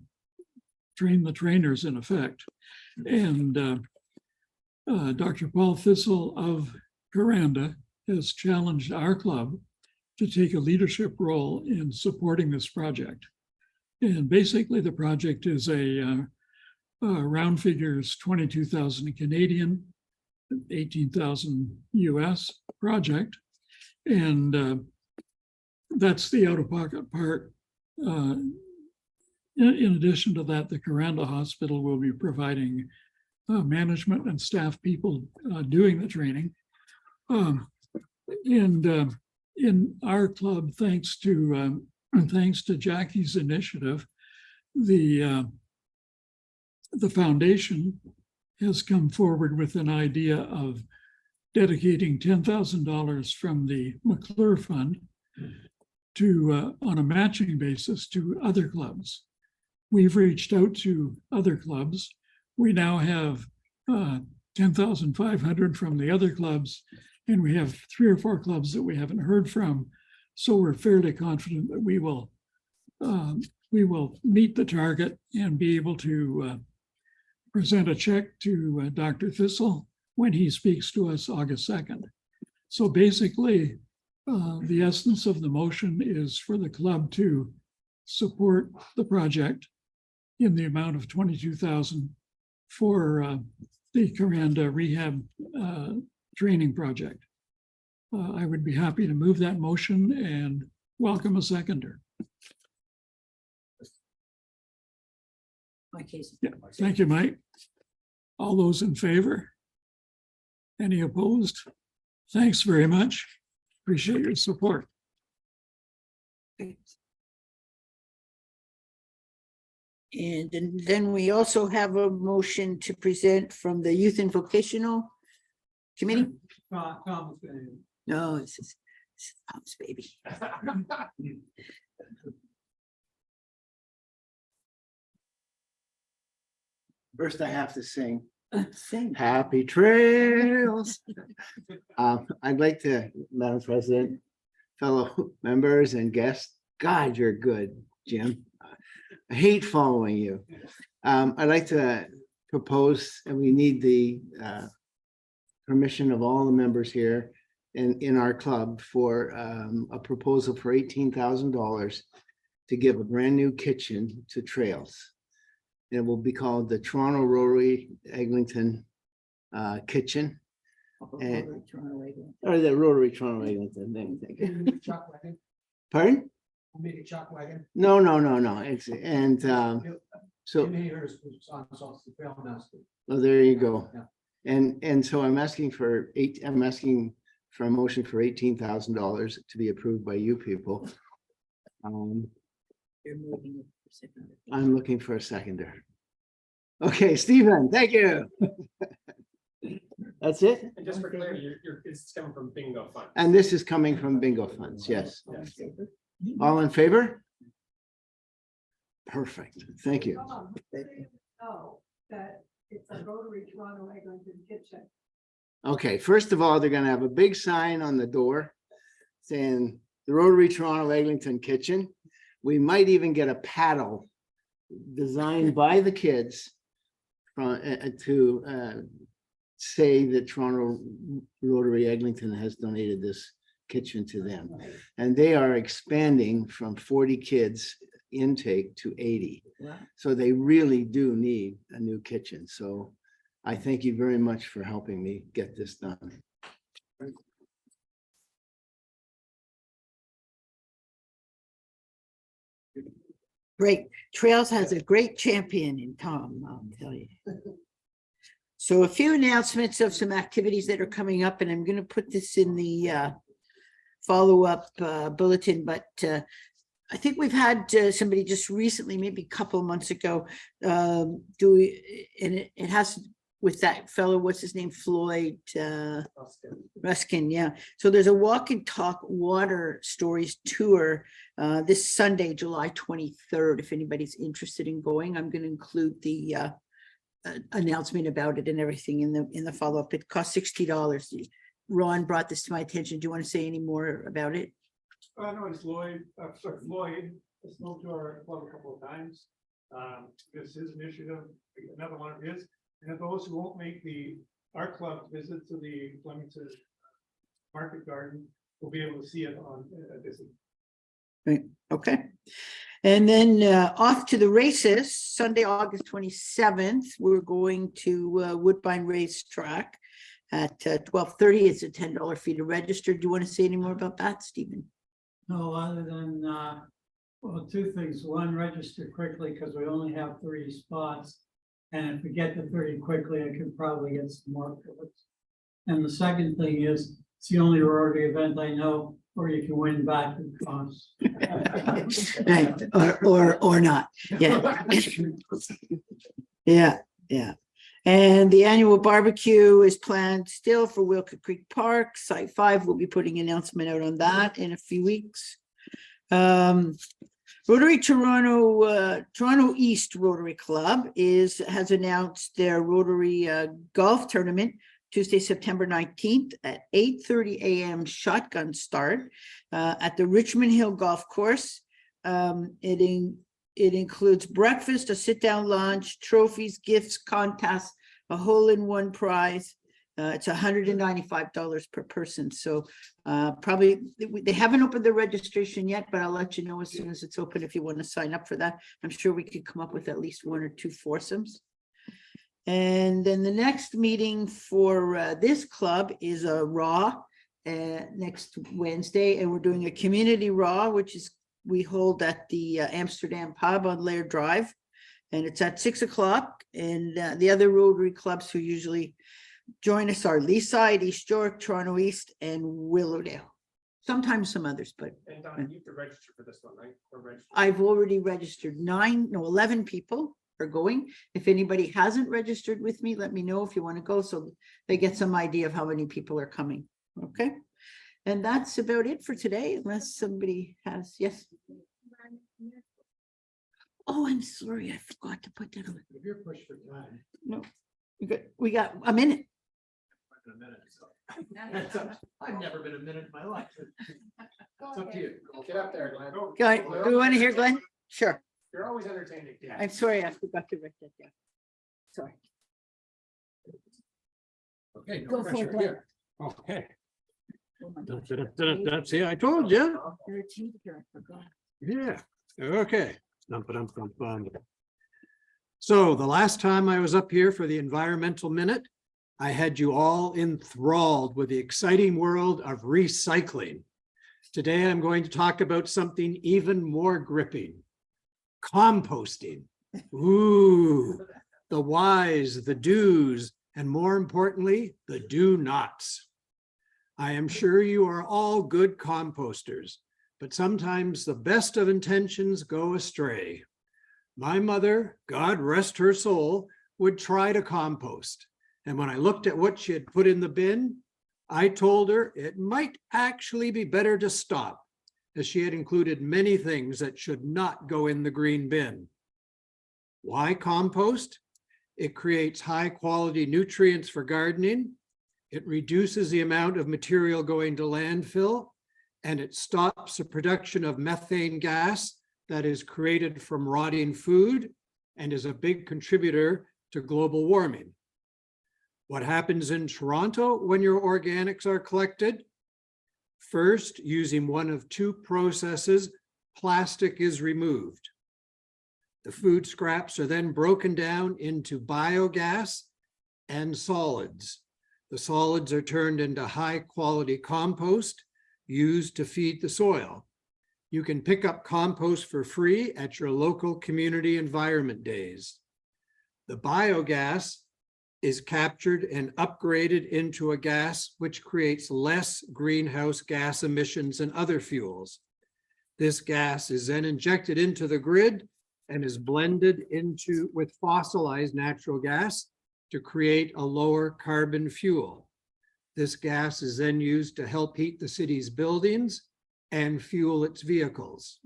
the trainers in effect. And Dr. Paul Thistle of Karanda has challenged our club to take a leadership role in supporting this project. And basically the project is a round figures 22,000 Canadian, 18,000 US project. And that's the out-of-pocket part. In addition to that, the Karanda Hospital will be providing management and staff people doing the training. In our club, thanks to Jackie's initiative, the foundation has come forward with an idea of dedicating $10,000 from the McClure Fund to on a matching basis to other clubs. We've reached out to other clubs. We now have $10,500 from the other clubs, and we have 3 or 4 clubs that we haven't heard from. So we're fairly confident that we will meet the target and be able to present a check to Dr. Thistle when he speaks to us August 2nd. So basically, the essence of the motion is for the club to support the project in the amount of $22,000 for the Karanda Rehab training project. I would be happy to move that motion and welcome a seconder. Yeah, thank you, Mike. All those in favor? Any opposed? Thanks very much. Appreciate your support. And then we also have a motion to present from the Youth and Vocational Committee. Tom is going to No, it's Tom's baby. First, I have to sing Sing. Happy Trails. I'd like to, Madam President, fellow members and guests, God, you're good, Jim. I hate following you. I'd like to propose, and we need the permission of all the members here in our club for a proposal for $18,000 to give a brand new kitchen to Trails. It will be called the Toronto Rotary Eglinton Kitchen. And, or the Rotary Toronto Eglinton. Thank you. Pardon? Make a chalk wagon. No. It's, and so, oh, there you go. And so I'm asking for a motion for $18,000 to be approved by you people. I'm looking for a seconder. Okay, Stephen, thank you. That's it? And just for clarity, it's coming from bingo fund. And this is coming from bingo funds, yes. All in favor? Perfect, thank you. Oh, that it's a Rotary Toronto Eglinton kitchen. Okay, first of all, they're gonna have a big sign on the door saying the Rotary Toronto Eglinton Kitchen. We might even get a paddle designed by the kids from to say that Toronto Rotary Eglinton has donated this kitchen to them. And they are expanding from 40 kids intake to 80. Wow. So they really do need a new kitchen. So I thank you very much for helping me get this done. Great. Trails has a great champion in Tom, I'll tell you. So a few announcements of some activities that are coming up, and I'm going to put this in the follow-up bulletin, but I think we've had somebody just recently, maybe a couple of months ago, and it has with that fellow, what's his name, Floyd Ruskin, yeah. So there's a walk and talk water stories tour this Sunday, July 23rd. If anybody's interested in going, I'm going to include the announcement about it and everything in the follow-up. It costs $60. Ron brought this to my attention. Do you want to say any more about it? No, it's Floyd has spoke to our club a couple of times. This is an initiative, another one of his. And those who won't make our club visit to the Flemington Market Garden will be able to see it on this. Right. Okay. And then off to the races, Sunday, August 27th, we're going to Woodbine Racetrack at 12:30. It's a $10 fee to register. Do you want to say any more about that, Stephen? No, other than, well, two things. One, register quickly because we only have 30 spots. And if we get to 30 quickly, I could probably get some more. And the second thing is, it's the only Rotary event I know where you can win back the cost. Right. Or not. Yeah. Yeah. And the annual barbecue is planned still for Wilka Creek Park. Site 5 will be putting an announcement out on that in a few weeks. Rotary Toronto East Rotary Club has announced their Rotary golf tournament Tuesday, September 19th at 8:30 a.m. shotgun start at the Richmond Hill Golf Course. It includes breakfast, a sit-down lunch, trophies, gifts, contests, a hole-in-one prize. It's $195 per person. So probably they haven't opened the registration yet, but I'll let you know as soon as it's open if you want to sign up for that. I'm sure we could come up with at least 1 or 2 foursomes. And then the next meeting for this club is a RAW next Wednesday, and we're doing a community RAW, which is we hold at the Amsterdam Pub on Laird Drive, and it's at 6 o'clock. And the other Rotary clubs who usually join us are Leaside, East York, Toronto East, and Willowdale. Sometimes some others, but And Don, you have to register for this one, right? I've already registered 11 people are going. If anybody hasn't registered with me, let me know if you want to go so they get some idea of how many people are coming. Okay. And that's about it for today, unless somebody has, yes. Oh, I'm sorry, I forgot to put that on. If you're pushed for time. No, we got a minute. I've never been a minute in my life. It's up to you. Get up there, Glenn. Glenn, do you want to hear Glenn? Sure. You're always entertaining. I'm sorry, I forgot to write that down. Sorry. Okay. no Go for it, pressure Glenn. here. Okay. Oh my God. See, I told you. You're a teacher, I forgot. Yeah, okay. So the last time I was up here for the environmental minute, I had you all enthralled with the exciting world of recycling. Today, I'm going to talk about something even more gripping, composting. Ooh, the whys, the do's, and more importantly, the do nots. I am sure you are all good composters, but sometimes the best of intentions go astray. My mother, God rest her soul, would try to compost. And when I looked at what she had put in the bin, I told her it might actually be better to stop, as she had included many things that should not go in the green bin. Why compost? It creates high quality nutrients for gardening. It reduces the amount of material going to landfill, and it stops the production of methane gas that is created from rotting food and is a big contributor to global warming. What happens in Toronto when your organics are collected? First, using one of two processes, plastic is removed. The food scraps are then broken down into biogas and solids. The solids are turned into high quality compost used to feed the soil. You can pick up compost for free at your local community environment days. The biogas is captured and upgraded into a gas which creates less greenhouse gas emissions than other fuels. This gas is then injected into the grid and is blended with fossilized natural gas to create a lower carbon fuel. This gas is then used to help heat the city's buildings and fuel its vehicles.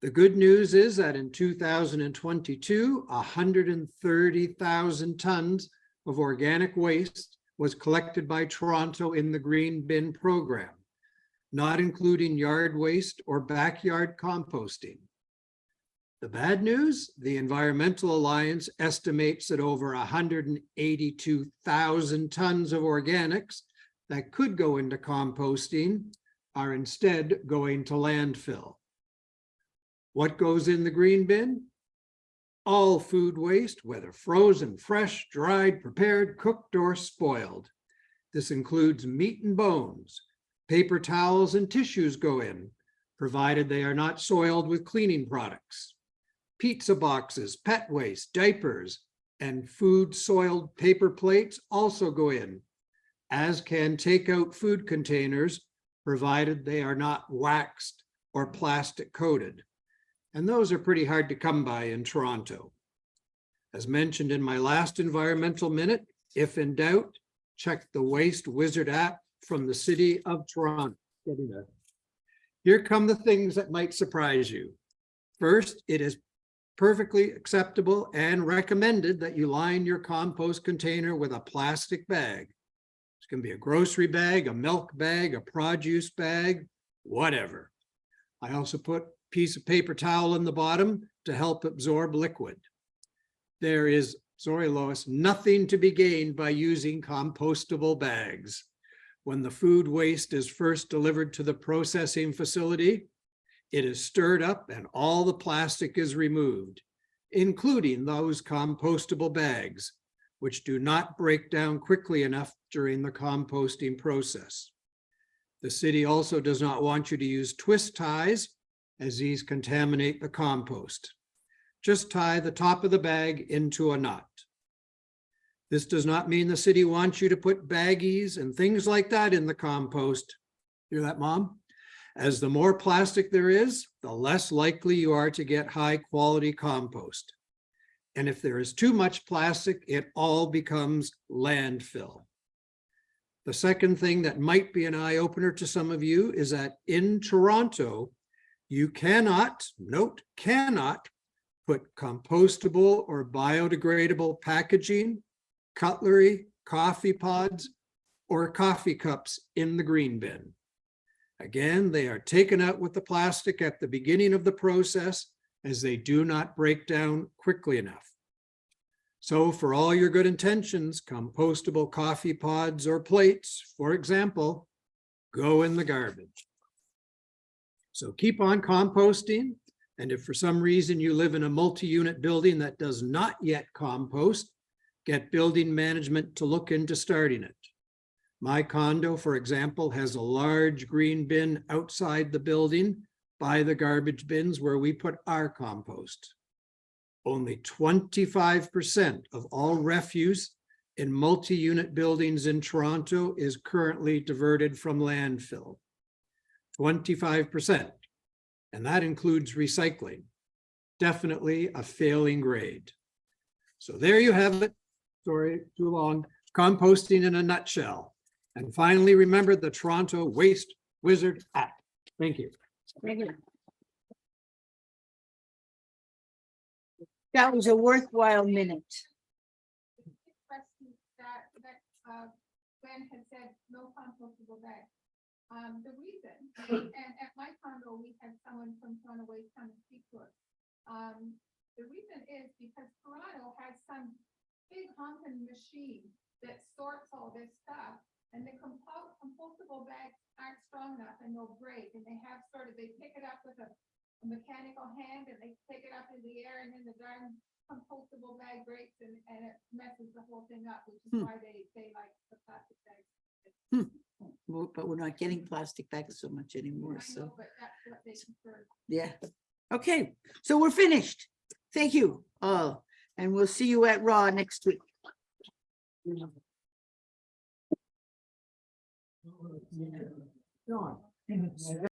The good news is that in 2022, 130,000 tons of organic waste was collected by Toronto in the Green Bin program, not including yard waste or backyard composting. The bad news, the Environmental Alliance estimates that over 182,000 tons of organics that could go into composting are instead going to landfill. What goes in the green bin? All food waste, whether frozen, fresh, dried, prepared, cooked, or spoiled. This includes meat and bones. Paper towels and tissues go in, provided they are not soiled with cleaning products. Pizza boxes, pet waste, diapers, and food soiled paper plates also go in, as can takeout food containers, provided they are not waxed or plastic coated. And those are pretty hard to come by in Toronto. As mentioned in my last environmental minute, if in doubt, check the Waste Wizard app from the City of Toronto. Here come the things that might surprise you. First, it is perfectly acceptable and recommended that you line your compost container with a plastic bag. It's going to be a grocery bag, a milk bag, a produce bag, whatever. I also put piece of paper towel in the bottom to help absorb liquid. There is, sorry Lois, nothing to be gained by using compostable bags. When the food waste is first delivered to the processing facility, it is stirred up and all the plastic is removed, including those compostable bags, which do not break down quickly enough during the composting process. The city also does not want you to use twist ties, as these contaminate the compost. Just tie the top of the bag into a knot. This does not mean the city wants you to put baggies and things like that in the compost. Hear that, Mom? As the more plastic there is, the less likely you are to get high quality compost. And if there is too much plastic, it all becomes landfill. The second thing that might be an eye opener to some of you is that in Toronto, you cannot, note, cannot put compostable or biodegradable packaging, cutlery, coffee pods, or coffee cups in the green bin. Again, they are taken out with the plastic at the beginning of the process as they do not break down quickly enough. So for all your good intentions, compostable coffee pods or plates, for example, go in the garbage. So keep on composting. And if for some reason you live in a multi-unit building that does not yet compost, get building management to look into starting it. My condo, for example, has a large green bin outside the building by the garbage bins where we put our compost. Only 25% of all refuse in multi-unit buildings in Toronto is currently diverted from landfill. 25%. And that includes recycling. Definitely a failing grade. So there you have it. Sorry, too long. Composting in a nutshell. And finally, remember the Toronto Waste Wizard app. Thank you. That was a worthwhile minute. Ben had said no compostable bags. The reason, and at my condo, we had someone from Toronto Waste come and speak to us. The reason is because Toronto has some big honking machine that sorts all this stuff, and the compostable bags aren't strong enough and they'll break, and they have they pick it up with a mechanical hand and they take it up in the air, and then the darn compostable bag breaks and it messes the whole thing up, which is why they like the plastic bags. Well, but we're not getting plastic bags so much anymore, I so. know, but that's what they prefer. Yeah. Okay, so we're finished. Thank you all. And we'll see you at Raw next week.